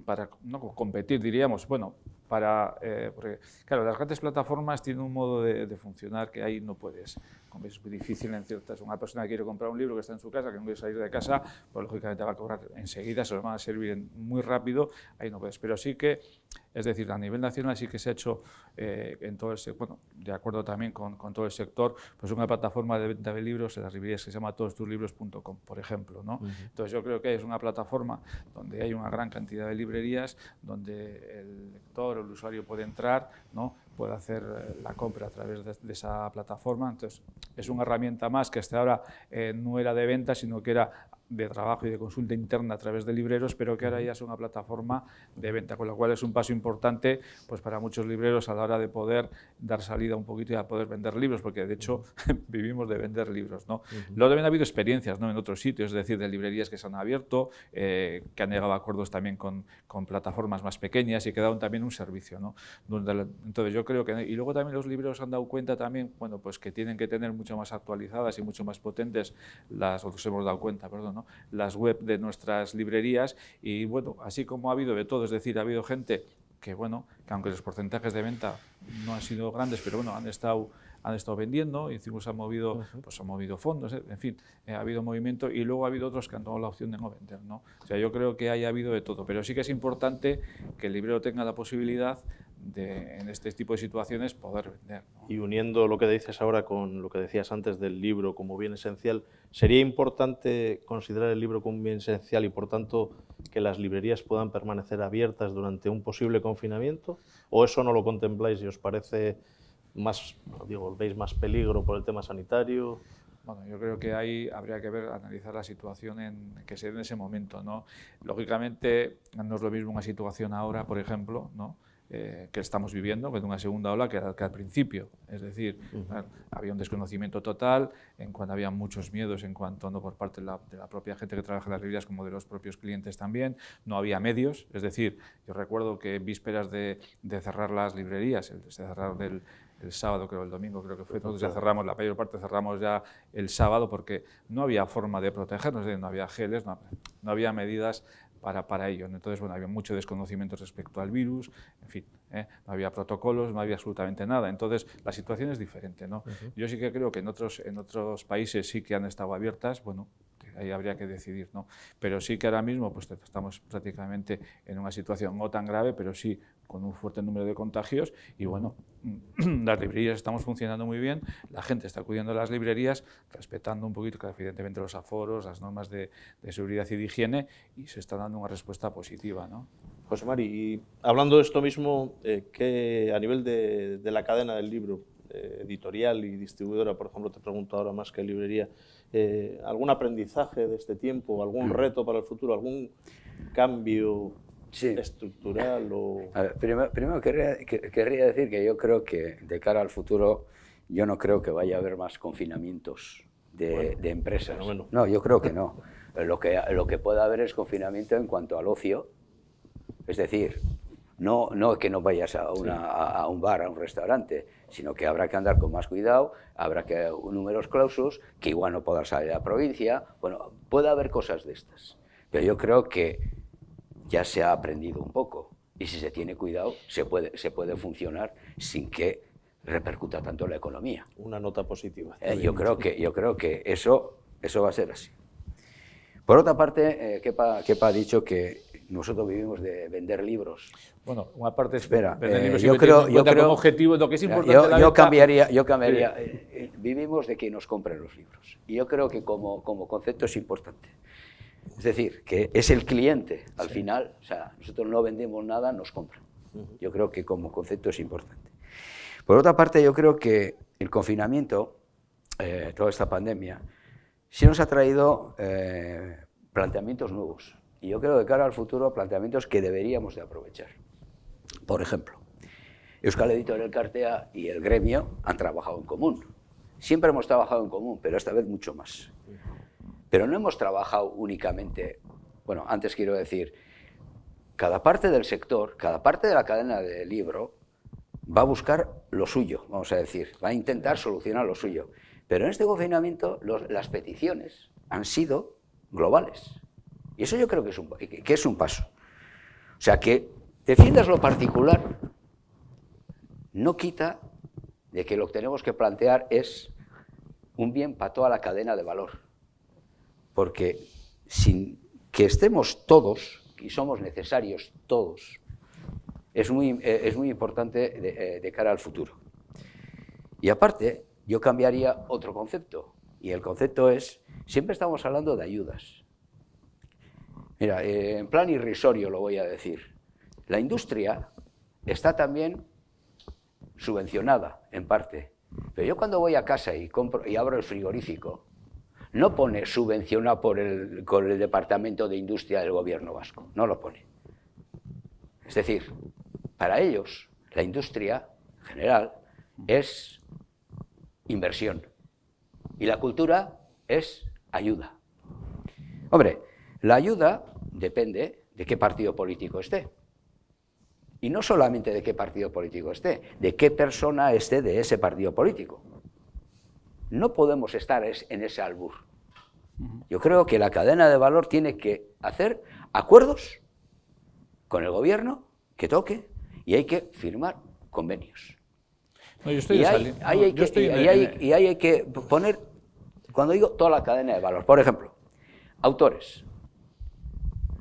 para no competir, diríamos, bueno, porque claro, las grandes plataformas tienen un modo de funcionar que ahí no puedes. Es muy difícil en ciertas. Una persona que quiere comprar un libro que está en su casa, que no quiere salir de casa, pues lógicamente va a cobrar enseguida, se lo van a servir muy rápido, ahí no puedes. Pero sí que, es decir, a nivel nacional sí que se ha hecho en todo el sector, bueno, de acuerdo también con todo el sector, pues una plataforma de venta de libros en las librerías que se llama todostuslibros.com, por ejemplo, ¿no? Entonces yo creo que es una plataforma donde hay una gran cantidad de librerías, donde el lector o el usuario puede entrar, ¿no?, puede hacer la compra a través de esa plataforma. Entonces, es una herramienta más que hasta ahora no era de venta, sino que era de trabajo y de consulta interna a través de libreros, pero que ahora ya es una plataforma de venta, con lo cual es un paso importante pues para muchos libreros a la hora de poder dar salida un poquito y a poder vender libros, porque de hecho vivimos de vender libros, ¿no? Luego también ha habido experiencias, ¿no?, en otros sitios, es decir, de librerías que se han abierto, que han llegado a acuerdos también con plataformas más pequeñas y que dan también un servicio, ¿no? Entonces yo creo que, y luego también los libreros han dado cuenta también, bueno, pues que tienen que tener mucho más actualizadas y mucho más potentes nosotros hemos dado cuenta, perdón, ¿no?, las web de nuestras librerías. Y bueno, así como ha habido de todo, es decir, ha habido gente que, bueno, que aunque los porcentajes de venta no han sido grandes, pero bueno, han estado vendiendo, y encima se han movido, pues han movido fondos, en fin, ha habido movimiento, y luego ha habido otros que han tomado la opción de no vender, ¿no? O sea, yo creo que haya habido de todo, pero sí que es importante que el librero tenga la posibilidad de, en este tipo de situaciones, poder vender, ¿no? Y uniendo lo que dices ahora con lo que decías antes del libro como bien esencial, ¿sería importante considerar el libro como un bien esencial y, por tanto, que las librerías puedan permanecer abiertas durante un posible confinamiento? ¿O eso no lo contempláis y os parece más, digo, veis más peligro por el tema sanitario? Bueno, yo creo que ahí habría que analizar la situación que se dé en ese momento, ¿no? Lógicamente, no es lo mismo una situación ahora, por ejemplo, ¿no?, que estamos viviendo, con una segunda ola que al principio. Es decir, bueno, había un desconocimiento total, en cuanto había muchos miedos, en cuanto, no por parte de la propia gente que trabaja en las librerías como de los propios clientes también, no había medios. Es decir, yo recuerdo que en vísperas de cerrar las librerías, se cerraron el sábado, creo, el domingo creo que fue, entonces ya cerramos, la mayor parte cerramos ya el sábado porque no había forma de protegernos, no había geles, no había medidas para ello, ¿no? Entonces, bueno, había mucho desconocimiento respecto al virus, en fin, no había protocolos, no había absolutamente nada. Entonces, la situación es diferente, ¿no? Yo sí que creo que en otros países sí que han estado abiertas, bueno, ahí habría que decidir, ¿no? Pero sí que ahora mismo pues, estamos prácticamente en una situación no tan grave, pero sí con un fuerte número de contagios y bueno, las librerías estamos funcionando muy bien, la gente está acudiendo a las librerías respetando un poquito, evidentemente, los aforos, las normas de seguridad y de higiene y se está dando una respuesta positiva, ¿no? José Mari, y hablando de esto mismo, ¿qué, a nivel de la cadena del libro, editorial y distribuidora, por ejemplo, te pregunto ahora más que librería, algún aprendizaje de este tiempo, algún reto para el futuro, algún cambio estructural? A ver, primero querría decir que yo creo que de cara al futuro yo no creo que vaya a haber más confinamientos de empresas. Bueno. No, yo creo que no. Lo que pueda haber es confinamiento en cuanto al ocio, es decir, no que no vayas a un bar, a un restaurante, sino que habrá que andar con más cuidado, habrá que números clausus, que igual no podrás salir a la provincia. Bueno, puede haber cosas de estas, pero yo creo que ya se ha aprendido un poco y si se tiene cuidado se puede funcionar sin que repercuta tanto en la economía. Una nota positiva. Yo creo que eso va a ser así. Por otra parte, Kepa ha dicho que nosotros vivimos de vender libros. Bueno, una parte es Espera, vender libros yo creo como objetivo, lo que es importante. Yo cambiaría, vivimos de que nos compren los libros. Y yo creo que como concepto es importante. Es decir, que es el cliente, al final, o sea, nosotros no vendemos nada, nos compran. Yo creo que como concepto es importante. Por otra parte, yo creo que el confinamiento, toda esta pandemia, sí nos ha traído planteamientos nuevos. Y yo creo que de cara al futuro, planteamientos que deberíamos de aprovechar. Por ejemplo, Euskal Editor Elkartea y el gremio han trabajado en común. Siempre hemos trabajado en común, pero esta vez mucho más. Pero no hemos trabajado únicamente, bueno, antes quiero decir, cada parte del sector, cada parte de la cadena del libro va a buscar lo suyo, vamos a decir, va a intentar solucionar lo suyo. Pero en este confinamiento las peticiones han sido globales. Y eso yo creo que es un paso. O sea, que defiendas lo particular no quita de que lo que tenemos que plantear es un bien para toda la cadena de valor. Porque sin que estemos todos, y somos necesarios todos, es muy importante de cara al futuro. Y aparte, yo cambiaría otro concepto, y el concepto es, siempre estamos hablando de ayudas. Mira, en plan irrisorio lo voy a decir, la industria está también subvencionada, en parte, pero yo cuando voy a casa y compro y abro el frigorífico, no pone subvencionado con el Departamento de Industria del Gobierno vasco, no lo pone. Es decir, para ellos, la industria en general es inversión y la cultura es ayuda. Hombre, la ayuda depende de qué partido político esté. Y no solamente de qué partido político esté, de qué persona esté de ese partido político. No podemos estar en ese albur. Yo creo que la cadena de valor tiene que hacer acuerdos con el gobierno que toque y hay que firmar convenios. No, yo estoy y ahí hay que poner, cuando digo toda la cadena de valor, por ejemplo, autores.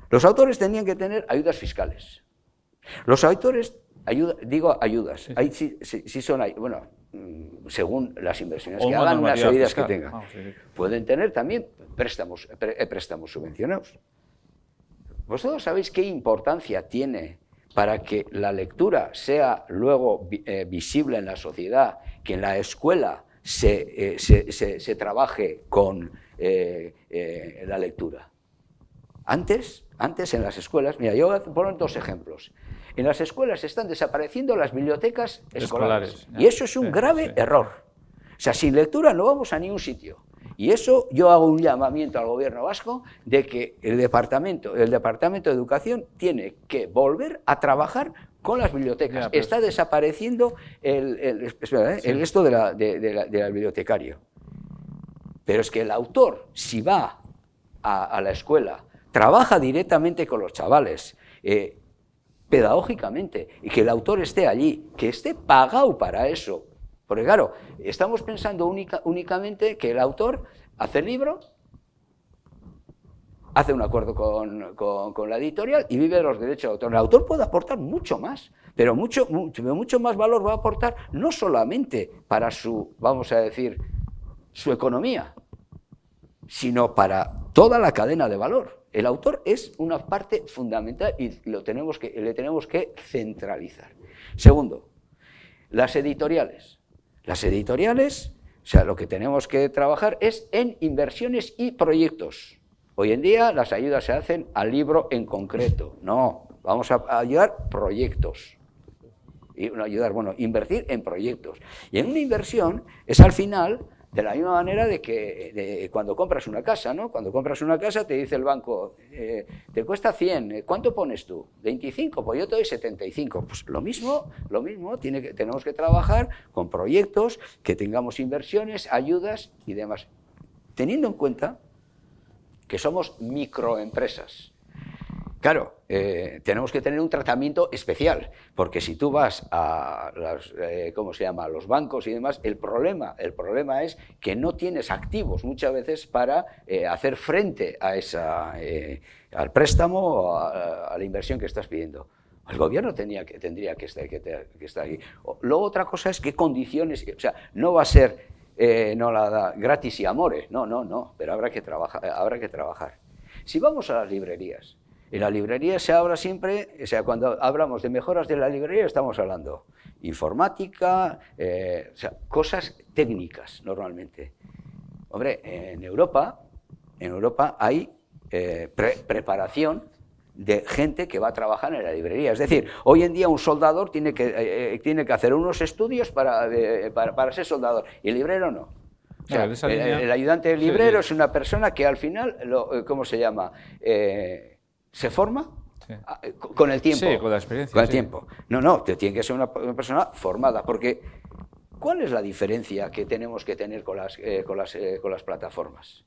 Los autores tenían que tener ayudas fiscales. Los autores, ayudas, sí. Ahí sí son, bueno, según las inversiones que hagan, las medidas que tengan. Pueden tener también préstamos subvencionados. ¿Vosotros sabéis qué importancia tiene para que la lectura sea luego visible en la sociedad, que en la escuela se trabaje con la lectura? Antes en las escuelas, mira, yo voy a poner dos ejemplos. En las escuelas están desapareciendo las bibliotecas escolares. Y eso es un grave error. O sea, sin lectura no vamos a ningún sitio. Y eso yo hago un llamamiento al gobierno vasco de que el departamento de Educación tiene que volver a trabajar con las bibliotecas. Está desapareciendo el esto del bibliotecario. Pero es que el autor, si va a la escuela, trabaja directamente con los chavales, pedagógicamente, y que el autor esté allí, que esté pagado para eso. Porque claro, estamos pensando únicamente que el autor hace el libro, hace un acuerdo con la editorial y vive de los derechos de autor. El autor puede aportar mucho más, pero mucho más valor va a aportar no solamente para su, vamos a decir, su economía, sino para toda la cadena de valor. El autor es una parte fundamental y le tenemos que centralizar. Segundo, las editoriales. Las editoriales, o sea, lo que tenemos que trabajar es en inversiones y proyectos. Hoy en día las ayudas se hacen al libro en concreto. No, vamos a ayudar proyectos. Y invertir en proyectos. Y en una inversión es al final, de la misma manera de cuando compras una casa, ¿no? Cuando compras una casa te dice el banco, te cuesta 100, ¿cuánto pones tú? 25, pues yo te doy 75. Pues lo mismo tenemos que trabajar con proyectos, que tengamos inversiones, ayudas y demás. Teniendo en cuenta que somos microempresas. Claro, tenemos que tener un tratamiento especial, porque si tú vas a los bancos y demás, el problema es que no tienes activos muchas veces para hacer frente a al préstamo o a la inversión que estás pidiendo. El gobierno tendría que estar aquí. Luego otra cosa es qué condiciones, o sea, no va a ser no la da gratis y amore, no, pero habrá que trabajar. Si vamos a las librerías, en la librería se habla siempre, o sea, cuando hablamos de mejoras de la librería estamos hablando informática, o sea, cosas técnicas normalmente. Hombre, en Europa hay preparación de gente que va a trabajar en la librería. Es decir, hoy en día un soldador tiene que hacer unos estudios para ser soldador, y el librero no. O sea, el ayudante del librero es una persona que al final, ¿cómo se llama? Se forma con el tiempo. Sí, con la experiencia. Con el tiempo. No, tiene que ser una persona formada, porque ¿cuál es la diferencia que tenemos que tener con las plataformas?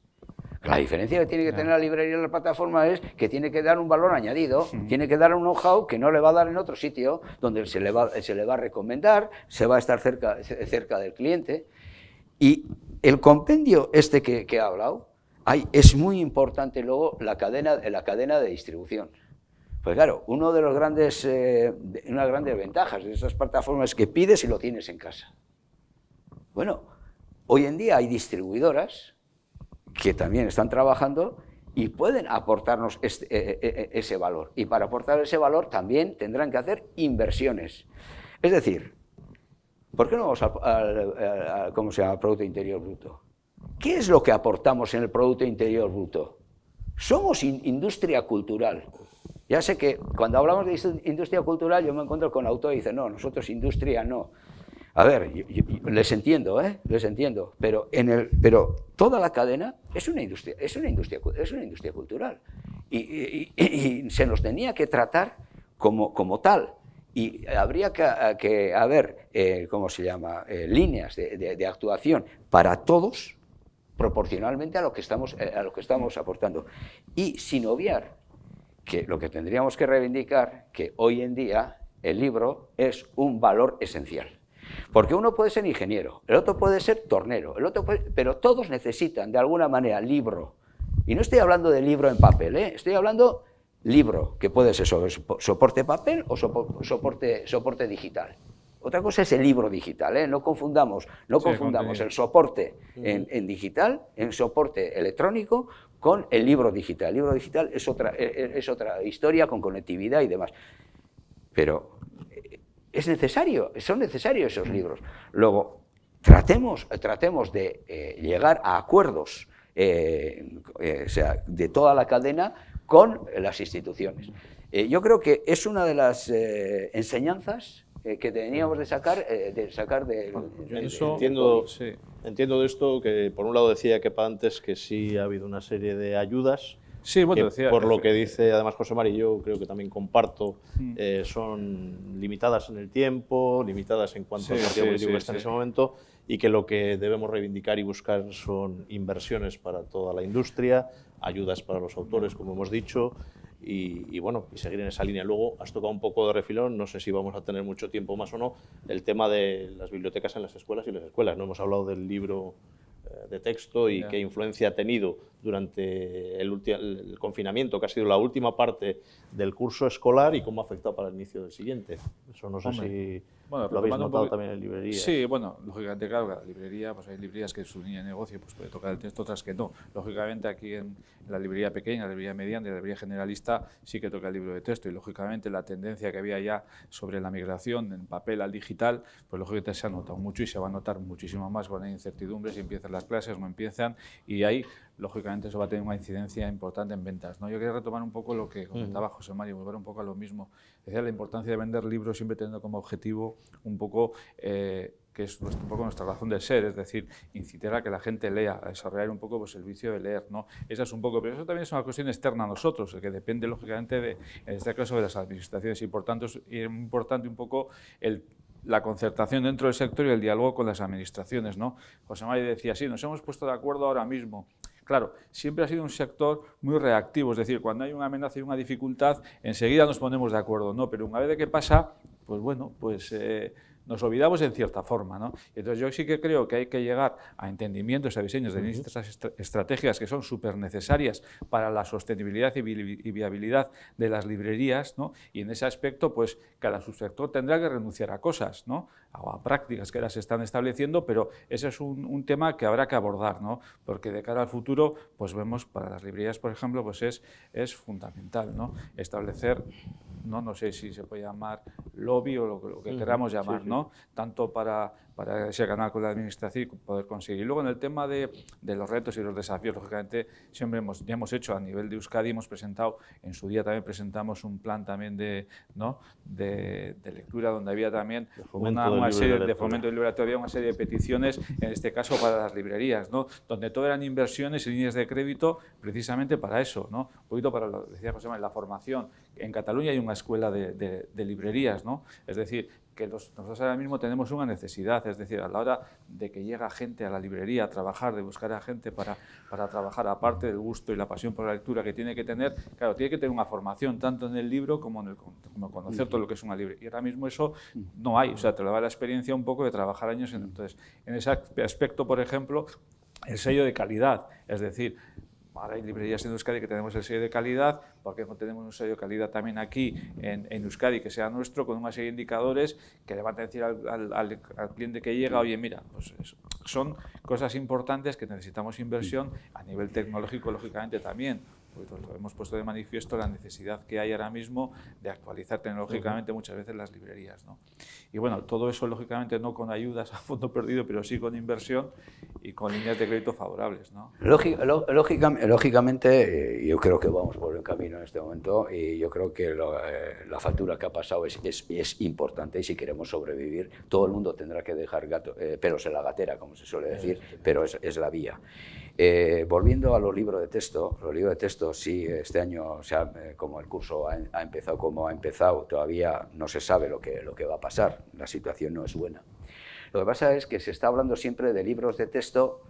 La diferencia que tiene que tener la librería en la plataforma es que tiene que dar un valor añadido, tiene que dar un know-how que no le va a dar en otro sitio, donde se le va a recomendar, se va a estar cerca del cliente. Y el compendio que he hablado, es muy importante luego la cadena de distribución. Pues claro, una de las grandes ventajas de estas plataformas es que pides y lo tienes en casa. Bueno, hoy en día hay distribuidoras que también están trabajando y pueden aportarnos ese valor. Y para aportar ese valor también tendrán que hacer inversiones. Es decir, ¿por qué no vamos al Producto Interior Bruto? ¿Qué es lo que aportamos en el Producto Interior Bruto? Somos industria cultural. Ya sé que cuando hablamos de industria cultural yo me encuentro con autores y dicen, no, nosotros industria no. A ver, les entiendo, pero toda la cadena es una industria cultural y se nos tenía que tratar como tal, y habría que haber líneas de actuación para todos proporcionalmente a lo que estamos aportando, y sin obviar que lo que tendríamos que reivindicar, que hoy en día el libro es un valor esencial. Porque uno puede ser ingeniero, el otro puede ser tornero, pero todos necesitan de alguna manera libro. Y no estoy hablando de libro en papel, estoy hablando libro, que puede ser sobre soporte papel o soporte digital. Otra cosa es el libro digital, no confundamos el soporte en digital, en soporte electrónico, con el libro digital. El libro digital es otra historia, con conectividad y demás. Pero son necesarios esos libros. Luego, tratemos de llegar a acuerdos de toda la cadena con las instituciones. Yo creo que es una de las enseñanzas que teníamos de sacar Entiendo de esto que, por un lado, decía Kepa antes que sí ha habido una serie de ayudas. Sí, bueno, que, por lo que dice además José Mari, yo creo que también comparto, son limitadas en el tiempo, limitadas en cuanto al partido político que está en ese momento, y que lo que debemos reivindicar y buscar son inversiones para toda la industria, ayudas para los autores, como hemos dicho, y bueno, y seguir en esa línea. Luego has tocado un poco de refilón, no sé si vamos a tener mucho tiempo más o no, el tema de las bibliotecas en las escuelas y las escuelas. No hemos hablado del libro de texto y qué influencia ha tenido durante el confinamiento, que ha sido la última parte del curso escolar, y cómo ha afectado para el inicio del siguiente. Eso no sé si lo habéis notado también en librerías. Sí, bueno, lógicamente, claro, la librería, pues hay librerías que es su línea de negocio, pues puede tocar el texto, otras que no. Lógicamente aquí en la librería pequeña, la librería mediana y la librería generalista sí que toca el libro de texto, y lógicamente la tendencia que había ya sobre la migración en papel al digital, pues lógicamente se ha notado mucho y se va a notar muchísimo más con la incertidumbre si empiezan las clases, no empiezan, y ahí lógicamente eso va a tener una incidencia importante en ventas, ¿no? Yo quería retomar un poco lo que comentaba José Mario, volver un poco a lo mismo. Decía la importancia de vender libros siempre teniendo como objetivo un poco, que es un poco nuestra razón de ser, es decir, incitar a que la gente lea, a desarrollar un poco pues, el vicio de leer, ¿no? Esa es un poco, pero eso también es una cuestión externa a nosotros, que depende lógicamente de, en este caso, de las administraciones, y por tanto es importante un poco la concertación dentro del sector y el diálogo con las administraciones, ¿no? José María decía, sí, nos hemos puesto de acuerdo ahora mismo. Claro, siempre ha sido un sector muy reactivo, es decir, cuando hay una amenaza y una dificultad, enseguida nos ponemos de acuerdo, ¿no? Pero una vez de que pasa, pues bueno, pues nos olvidamos en cierta forma, ¿no? Entonces yo sí que creo que hay que llegar a entendimientos, a diseños de estas estrategias que son súper necesarias para la sostenibilidad y viabilidad de las librerías, ¿no? Y en ese aspecto, pues cada subsector tendrá que renunciar a cosas, ¿no? A prácticas que las están estableciendo, pero ese es un tema que habrá que abordar, ¿no? Porque de cara al futuro, pues vemos para las librerías, por ejemplo, pues es fundamental, ¿no? Establecer, no sé si se puede llamar lobby o lo que queramos llamar, ¿no? Tanto para ese canal con la administración y poder conseguir. Y luego en el tema de los retos y los desafíos, lógicamente, siempre ya hemos hecho a nivel de Euskadi, hemos presentado, en su día también presentamos un plan también de lectura, donde había también una serie de fomento del libro, había una serie de peticiones, en este caso para las librerías, ¿no? Donde todo eran inversiones y líneas de crédito precisamente para eso, ¿no? Un poquito para, lo decía José Manuel, la formación. En Cataluña hay una escuela de librerías, ¿no? Es decir, que nosotros ahora mismo tenemos una necesidad, es decir, a la hora de que llega gente a la librería a trabajar, de buscar a gente para trabajar, aparte del gusto y la pasión por la lectura que tiene que tener, claro, tiene que tener una formación tanto en el libro como conocer todo lo que es una librería. Y ahora mismo eso no hay, o sea, te lo da la experiencia un poco de trabajar años entonces, en ese aspecto, por ejemplo, el sello de calidad, es decir, ahora hay librerías en Euskadi que tenemos el sello de calidad, porque no tenemos un sello de calidad también aquí en Euskadi que sea nuestro, con una serie de indicadores que le van a decir al cliente que llega, oye, mira, pues son cosas importantes que necesitamos inversión a nivel tecnológico, lógicamente también. Hemos puesto de manifiesto la necesidad que hay ahora mismo de actualizar tecnológicamente muchas veces las librerías, ¿no? Y bueno, todo eso lógicamente no con ayudas a fondo perdido, pero sí con inversión y con líneas de crédito favorables, ¿no? Lógicamente, yo creo que vamos por el camino en este momento, y yo creo que la factura que ha pasado es importante, y si queremos sobrevivir, todo el mundo tendrá que dejar pelos en la gatera, como se suele decir, pero es la vía. Volviendo a los libros de texto, sí, este año, o sea, como el curso ha empezado como ha empezado, todavía no se sabe lo que va a pasar, la situación no es buena. Lo que pasa es que se está hablando siempre de libros de texto,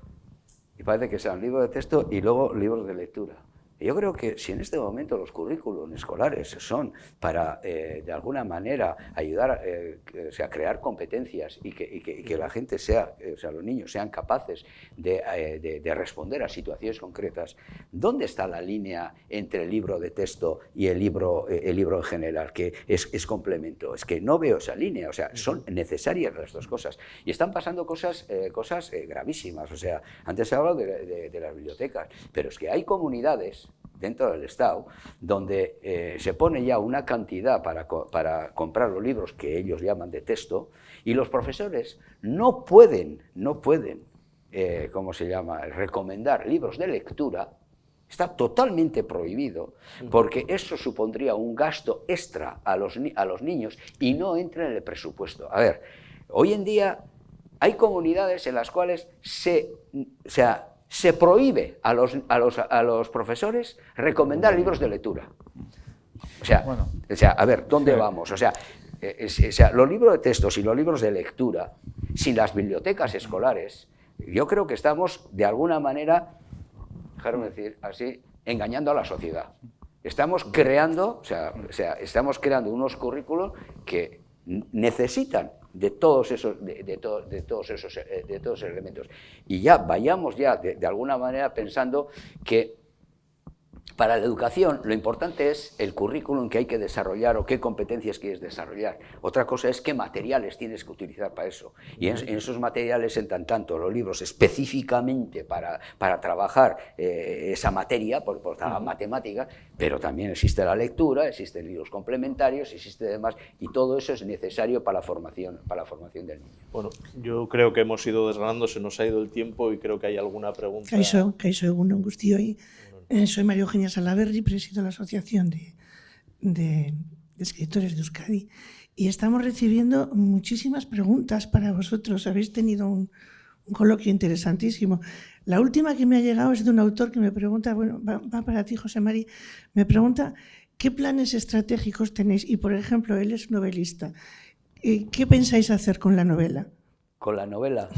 y parece que sean libros de texto y luego libros de lectura. Y yo creo que si en este momento los currículos escolares son para, de alguna manera, ayudar a crear competencias y que la gente sea, o sea, los niños sean capaces de responder a situaciones concretas, ¿dónde está la línea entre el libro de texto y el libro en general, que es complemento? Es que no veo esa línea, o sea, son necesarias las dos cosas. Y están pasando cosas gravísimas, o sea, antes se ha hablado de las bibliotecas, pero es que hay comunidades dentro del Estado, donde se pone ya una cantidad para comprar los libros que ellos llaman de texto, y los profesores no pueden, ¿cómo se llama?, recomendar libros de lectura. Está totalmente prohibido, porque eso supondría un gasto extra a los niños y no entra en el presupuesto. A ver, hoy en día hay comunidades en las cuales se prohíbe a los profesores recomendar libros de lectura. O sea, a ver, ¿dónde vamos? O sea, los libros de textos y los libros de lectura sin las bibliotecas escolares, yo creo que estamos, de alguna manera, dejarme decir así, engañando a la sociedad. Estamos creando, estamos creando unos currículos que necesitan de todos esos elementos. Y ya vayamos ya de alguna manera pensando que para la educación lo importante es el currículum que hay que desarrollar o qué competencias quieres desarrollar. Otra cosa es qué materiales tienes que utilizar para eso. Y en esos materiales entran tanto los libros específicamente para trabajar esa materia, por la matemática, pero también existe la lectura, existen libros complementarios, existe demás, y todo eso es necesario para la formación del niño. Bueno, yo creo que hemos ido desgranando, se nos ha ido el tiempo y creo que hay alguna pregunta. Kaixo egunon guztioi. Soy María Eugenia Salaberry, presido la Asociación de Escritores de Euskadi, y estamos recibiendo muchísimas preguntas para vosotros. Habéis tenido un coloquio interesantísimo. La última que me ha llegado es de un autor que me pregunta, bueno, va para ti, José Mari, me pregunta qué planes estratégicos tenéis, y por ejemplo, él es novelista. ¿Qué pensáis hacer con la novela? ¿Con la novela?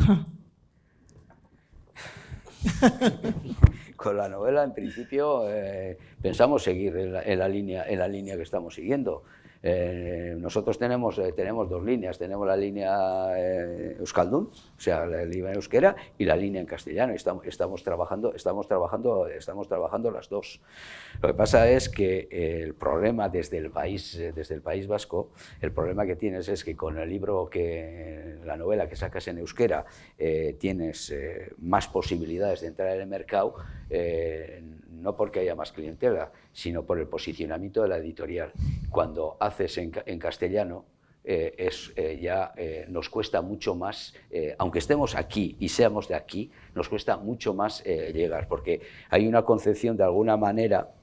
Con la novela, en principio, pensamos seguir en la línea que estamos siguiendo. Nosotros tenemos dos líneas. Tenemos la línea Euskaldun, o sea, la línea en euskera, y la línea en castellano. Estamos trabajando las dos. Lo que pasa es que el problema desde el País Vasco, el problema que tienes es que con el libro la novela que sacas en euskera, tienes más posibilidades de entrar en el mercado, no porque haya más clientela, sino por el posicionamiento de la editorial. Cuando haces en castellano, nos cuesta mucho más, aunque estemos aquí y seamos de aquí, nos cuesta mucho más llegar, porque hay una concepción de alguna manera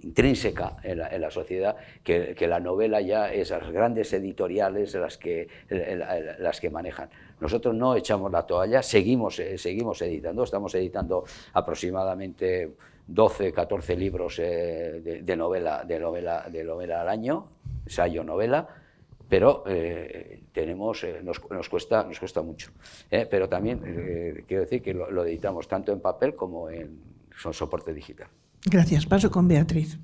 intrínseca en la sociedad que la novela ya es las grandes editoriales las que manejan. Nosotros no echamos la toalla, seguimos editando, estamos editando aproximadamente 12, 14 libros de novela al año, ensayo, novela, pero nos cuesta mucho. Pero también quiero decir que lo editamos tanto en papel como en soporte digital. Gracias. Paso con Beatriz.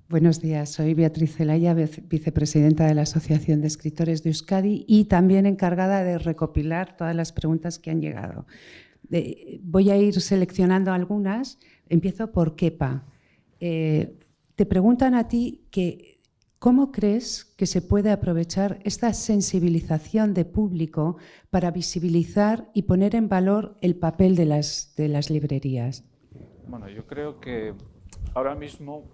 Buenos días, soy Beatriz Zelaya, vicepresidenta de la Asociación de Escritores de Euskadi y también encargada de recopilar todas las preguntas que han llegado. Voy a ir seleccionando algunas. Empiezo por Kepa. Te preguntan a ti que ¿cómo crees que se puede aprovechar esta sensibilización de público para visibilizar y poner en valor el papel de las librerías? Bueno, yo creo que ahora mismo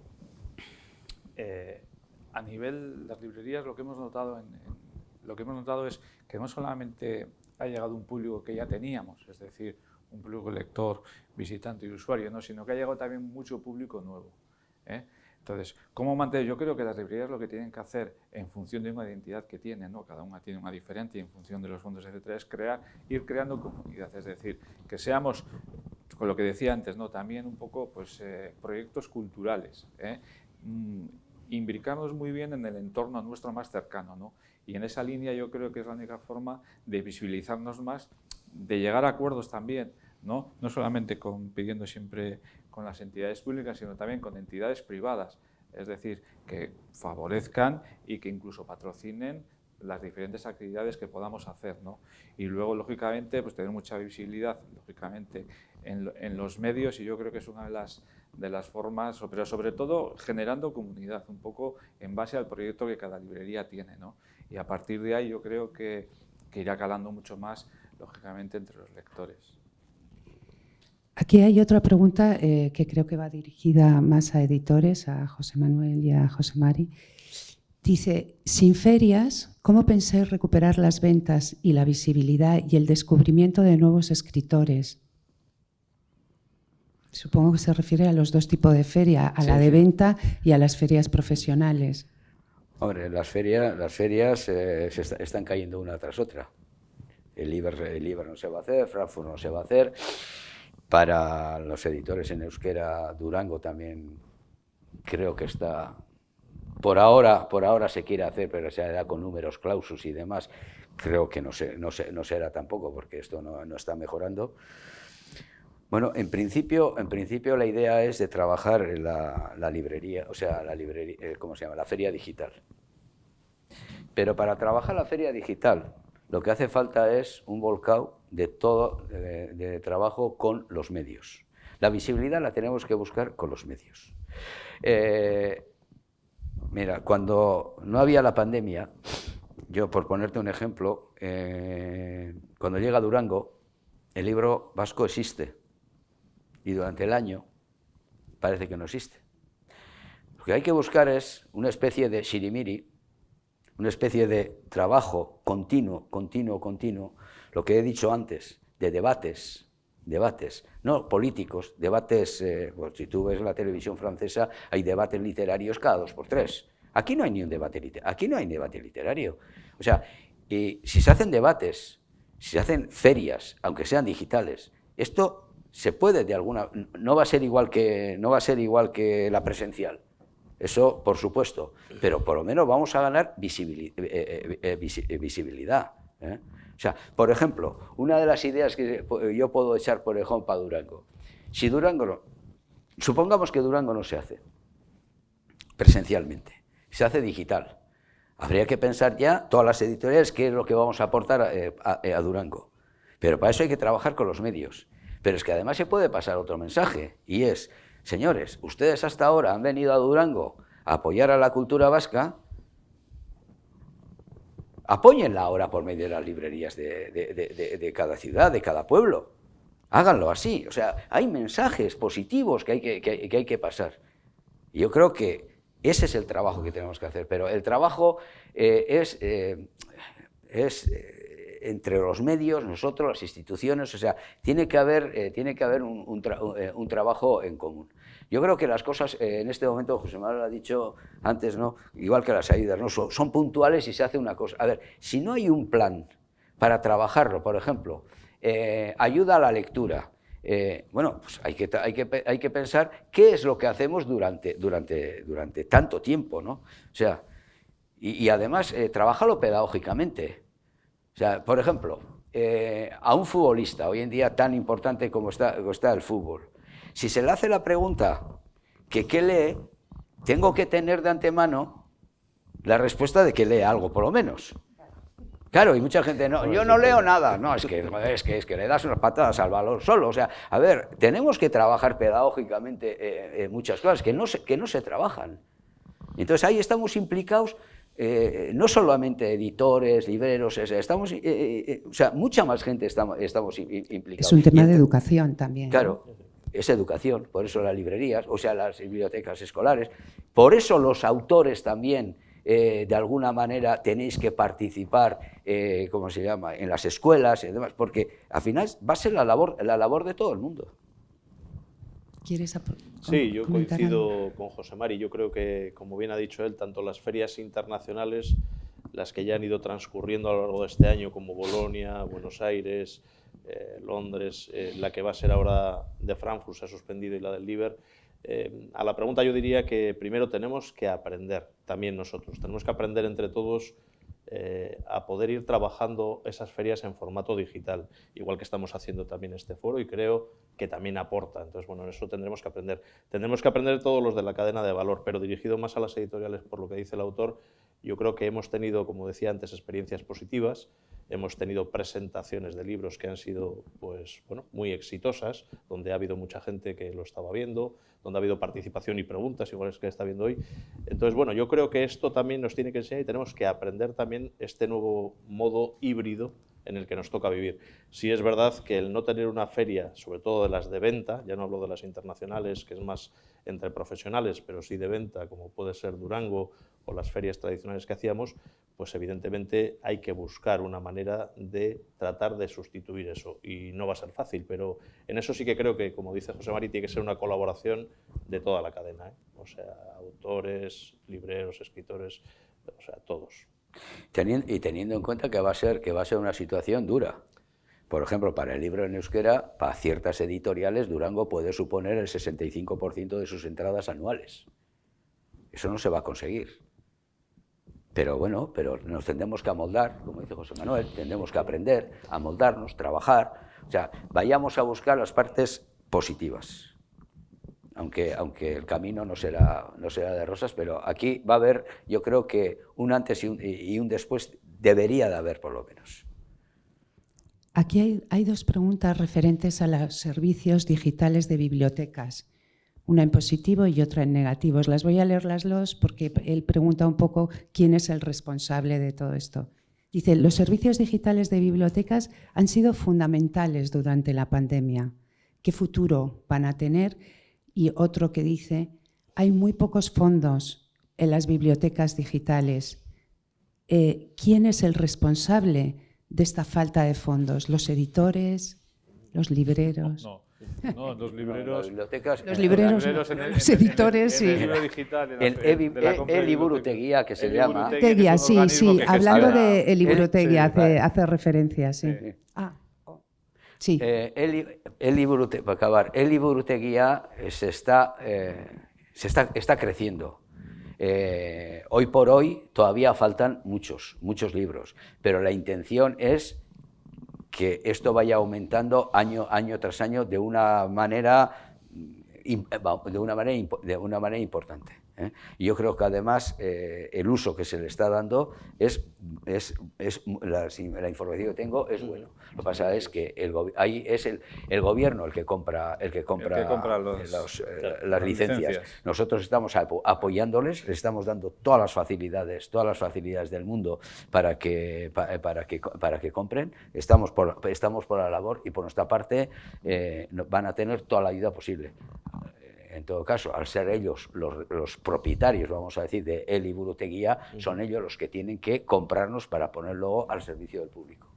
a nivel de las librerías lo que hemos notado es que no solamente ha llegado un público que ya teníamos, es decir, un público lector, visitante y usuario, ¿no? Sino que ha llegado también mucho público nuevo. Entonces, ¿cómo mantener? Yo creo que las librerías lo que tienen que hacer en función de una identidad que tienen, ¿no? Cada una tiene una diferente y en función de los fondos, etcétera, es ir creando comunidad, es decir, que seamos, con lo que decía antes, ¿no? También un poco pues, proyectos culturales, imbricarnos muy bien en el entorno nuestro más cercano, ¿no? Y en esa línea yo creo que es la única forma de visibilizarnos más, de llegar a acuerdos también, no solamente pidiendo siempre con las entidades públicas, sino también con entidades privadas, es decir, que favorezcan y que incluso patrocinen las diferentes actividades que podamos hacer, ¿no? Y luego, lógicamente, pues tener mucha visibilidad, lógicamente, en los medios, y yo creo que es una de las formas, pero sobre todo generando comunidad, un poco en base al proyecto que cada librería tiene, ¿no? Y a partir de ahí yo creo que irá calando mucho más, lógicamente, entre los lectores. Aquí hay otra pregunta que creo que va dirigida más a editores, a José Manuel y a José Mari. Dice, sin ferias, ¿cómo pensáis recuperar las ventas y la visibilidad y el descubrimiento de nuevos escritores? Supongo que se refiere a los dos tipos de feria, a la de venta y a las ferias profesionales. Hombre, las ferias se están cayendo una tras otra. El Iber no se va a hacer, Frankfurt no se va a hacer. Para los editores en euskera, Durango también creo que está... Por ahora se quiere hacer, pero se hará con números clausus y demás. creo que no será tampoco, porque esto no está mejorando. Bueno, en principio la idea es de trabajar en la librería, o sea, ¿cómo se llama? La feria digital. Pero para trabajar la feria digital, lo que hace falta es un volcado de todo de trabajo con los medios. La visibilidad la tenemos que buscar con los medios. Mira, cuando no había la pandemia, yo por ponerte un ejemplo, cuando llega a Durango, el libro vasco existe y durante el año parece que no existe. Lo que hay que buscar es una especie de sirimiri, una especie de trabajo continuo, lo que he dicho antes, de debates, no políticos, debates, pues si tú ves la televisión francesa, hay debates literarios cada 2 por 3. Aquí no hay ni un debate literario. O sea, y si se hacen debates, si se hacen ferias, aunque sean digitales, esto se puede de alguna, no va a ser igual que la presencial. Eso, por supuesto, pero por lo menos vamos a ganar visibilidad. O sea, por ejemplo, una de las ideas que yo puedo echar por ejemplo para Durango. Si Durango, supongamos que Durango no se hace presencialmente, se hace digital. Habría que pensar ya, todas las editoriales, qué es lo que vamos a aportar a Durango. Pero para eso hay que trabajar con los medios. Pero es que además se puede pasar otro mensaje, y es, señores, ustedes hasta ahora han venido a Durango a apoyar a la cultura vasca, apóyenla ahora por medio de las librerías de cada ciudad, de cada pueblo. Háganlo así. O sea, hay mensajes positivos que hay que pasar. Y yo creo que ese es el trabajo que tenemos que hacer. Pero el trabajo es entre los medios, nosotros, las instituciones, o sea, tiene que haber un trabajo en común. Yo creo que las cosas en este momento, José Manuel ha dicho antes, ¿no? Igual que las ayudas, ¿no? Son puntuales y se hace una cosa. A ver, si no hay un plan para trabajarlo, por ejemplo, ayuda a la lectura, bueno, pues hay que pensar qué es lo que hacemos durante tanto tiempo, ¿no? O sea, y además trabajarlo pedagógicamente. O sea, por ejemplo, a un futbolista, hoy en día tan importante como está el fútbol, si se le hace la pregunta que qué lee, tengo que tener de antemano la respuesta de que lee algo, por lo menos. Claro, y mucha gente, no, yo no leo nada. No, es que le das unas patadas al balón solo. O sea, a ver, tenemos que trabajar pedagógicamente muchas cosas que no se trabajan. Entonces ahí estamos implicados. No solamente editores, libreros, estamos, o sea, mucha más gente estamos implicados. Es un tema de educación también. Claro, es educación, por eso las librerías, o sea, las bibliotecas escolares, por eso los autores también, de alguna manera, tenéis que participar, ¿cómo se llama?, en las escuelas y demás, porque al final va a ser la labor de todo el mundo. ¿Quieres Sí, yo coincido con José Mari. Yo creo que, como bien ha dicho él, tanto las ferias internacionales, las que ya han ido transcurriendo a lo largo de este año, como Bolonia, Buenos Aires, Londres, la que va a ser ahora de Frankfurt se ha suspendido y la del Liber, a la pregunta yo diría que primero tenemos que aprender, también nosotros, tenemos que aprender entre todos a poder ir trabajando esas ferias en formato digital, igual que estamos haciendo también este foro, y creo que también aporta. Entonces, bueno, en eso tendremos que aprender. Tendremos que aprender todos los de la cadena de valor, pero dirigido más a las editoriales, por lo que dice el autor. Yo creo que hemos tenido, como decía antes, experiencias positivas, hemos tenido presentaciones de libros que han sido, pues, bueno, muy exitosas, donde ha habido mucha gente que lo estaba viendo, donde ha habido participación y preguntas, igual es que está viendo hoy. Entonces, bueno, yo creo que esto también nos tiene que enseñar y tenemos que aprender también este nuevo modo híbrido en el que nos toca vivir. Sí es verdad que el no tener una feria, sobre todo de las de venta, ya no hablo de las internacionales, que es más entre profesionales, pero sí de venta, como puede ser Durango o las ferias tradicionales que hacíamos, pues evidentemente hay que buscar una manera de tratar de sustituir eso. Y no va a ser fácil, pero en eso sí que creo que, como dice José Mari, tiene que ser una colaboración de toda la cadena, ¿eh? O sea, autores, libreros, escritores, o sea, todos. Teniendo en cuenta que va a ser una situación dura. Por ejemplo, para el libro en euskera, para ciertas editoriales, Durango puede suponer el 65% de sus entradas anuales. Eso no se va a conseguir. Pero bueno, pero nos tendremos que amoldar, como dice José Manuel, tendremos que aprender a moldarnos, trabajar. O sea, vayamos a buscar las partes positivas. Aunque el camino no será de rosas, pero aquí va a haber, yo creo que un antes y un después debería de haber, por lo menos. Aquí hay dos preguntas referentes a los servicios digitales de bibliotecas, una en positivo y otra en negativo. Os las voy a leer las dos porque él pregunta un poco quién es el responsable de todo esto. Dice, los servicios digitales de bibliotecas han sido fundamentales durante la pandemia. ¿Qué futuro van a tener? Y otro que dice, hay muy pocos fondos en las bibliotecas digitales. ¿Quién es el responsable de esta falta de fondos? ¿Los editores? ¿Los libreros? No, los libreros. Los libreros, los editores, en el sí. libro digital, El e-liburutegia, que se llama. Liburutegia, sí, sí. Hablando de Liburutegia, hace referencia, sí. Sí. Para acabar, el Liburutegia está creciendo. Hoy por hoy todavía faltan muchos libros, pero la intención es que esto vaya aumentando año tras año de una manera importante. Y yo creo que además el uso que se le está dando la información que tengo es bueno. Lo que pasa es que ahí es el gobierno el que compra las licencias. Nosotros estamos apoyándoles, les estamos dando todas las facilidades del mundo para que compren. Estamos por la labor y por nuestra parte van a tener toda la ayuda posible. En todo caso, al ser ellos los propietarios, vamos a decir, de El Liburutegia, son ellos los que tienen que comprarnos para ponerlo al servicio del público.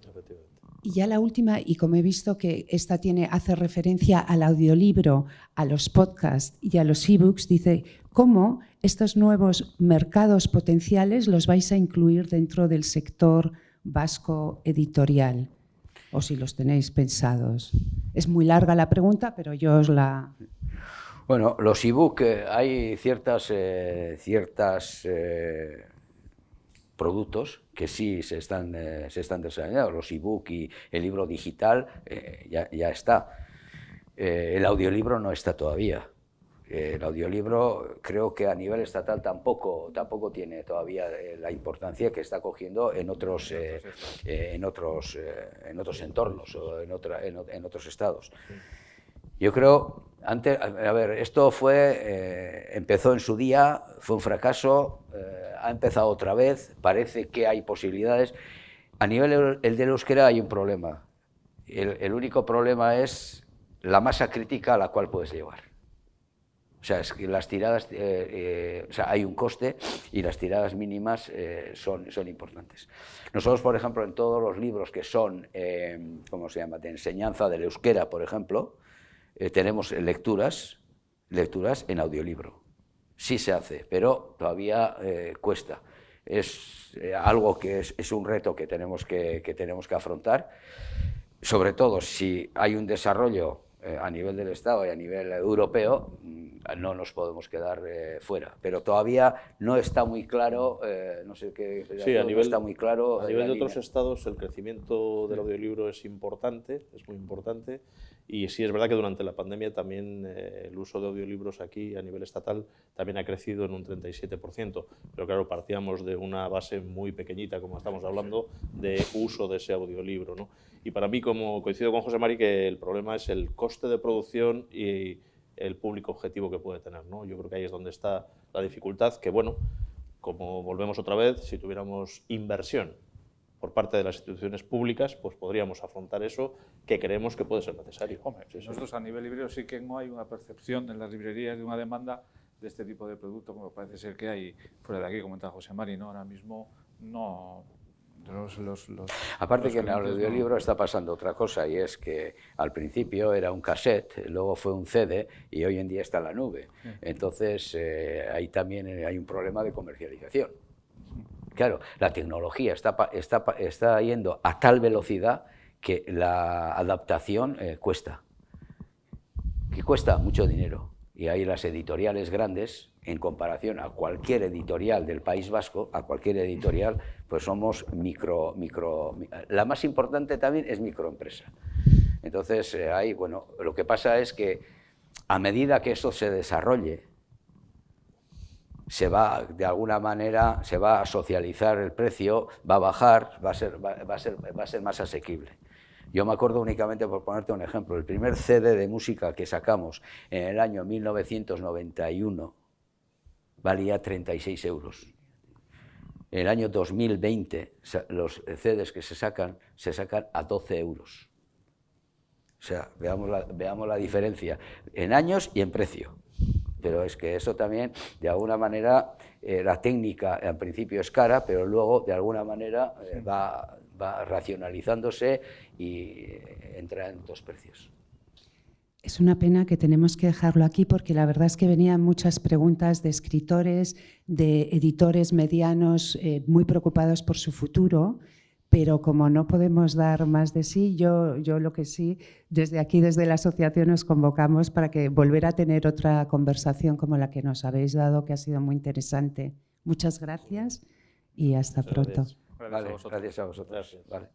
Y ya la última, y como he visto que esta hace referencia al audiolibro, a los podcasts y a los ebooks, dice, ¿cómo estos nuevos mercados potenciales los vais a incluir dentro del sector vasco editorial? O si los tenéis pensados. Es muy larga la pregunta, pero yo os la... Bueno, los ebook, hay ciertas productos que sí se están desarrollando. Los ebook y el libro digital ya está. El audiolibro no está todavía. El audiolibro creo que a nivel estatal tampoco tiene todavía la importancia que está cogiendo en otros entornos o en otros estados. Yo creo, esto empezó en su día, fue un fracaso, ha empezado otra vez, parece que hay posibilidades. A nivel del euskera hay un problema. El único problema es la masa crítica a la cual puedes llevar. O sea, es que las tiradas, hay un coste y las tiradas mínimas son importantes. Nosotros, por ejemplo, en todos los libros que son, ¿cómo se llama?, de enseñanza del euskera, por ejemplo, tenemos lecturas en audiolibro. Sí se hace, pero todavía cuesta. Es algo que es un reto que tenemos que afrontar, sobre todo si hay un desarrollo a nivel del Estado y a nivel europeo, no nos podemos quedar fuera. Pero todavía no está muy claro, no sé qué... Sí, a nivel, está muy claro. A nivel de otros estados el crecimiento del audiolibro es importante, es muy importante. Y sí es verdad que durante la pandemia también el uso de audiolibros aquí a nivel estatal también ha crecido en un 37%. Pero claro, partíamos de una base muy pequeñita, como estamos hablando, de uso de ese audiolibro, ¿no? Y para mí, como coincido con José Mari, que el problema es el coste de producción y el público objetivo que puede tener, ¿no? Yo creo que ahí es donde está la dificultad, que bueno, como volvemos otra vez, si tuviéramos inversión por parte de las instituciones públicas, pues podríamos afrontar eso que creemos que puede ser necesario. Hombre, nosotros a nivel librero sí que no hay una percepción en las librerías de una demanda de este tipo de producto, como parece ser que hay fuera de aquí, comentaba José Mari, ¿no? Ahora mismo no... Aparte que en el audiolibro está pasando otra cosa, y es que al principio era un cassette, luego fue un CD y hoy en día está en la nube. Entonces ahí también hay un problema de comercialización. Claro, la tecnología está yendo a tal velocidad que la adaptación cuesta. Que cuesta mucho dinero. Y ahí las editoriales grandes, en comparación a cualquier editorial del País Vasco, a cualquier editorial, pues somos la más importante también es microempresa. Entonces, ahí, bueno, lo que pasa es que a medida que esto se desarrolle, se va, de alguna manera, se va a socializar el precio, va a bajar, va a ser más asequible. Yo me acuerdo únicamente, por ponerte un ejemplo, el primer CD de música que sacamos en el año 1991 valía 36 euros. En el año 2020 los CDs que se sacan a 12 euros. O sea, veamos la diferencia en años y en precio. Pero es que eso también, de alguna manera, la técnica al principio es cara, pero luego, de alguna manera, va racionalizándose y entra en dos precios. Es una pena que tenemos que dejarlo aquí porque la verdad es que venían muchas preguntas de escritores, de editores medianos muy preocupados por su futuro, pero como no podemos dar más de sí, yo lo que sí, desde aquí, desde la asociación, os convocamos para que volver a tener otra conversación como la que nos habéis dado, que ha sido muy interesante. Muchas gracias y hasta pronto. Gracias a vosotros. Gracias. Vale.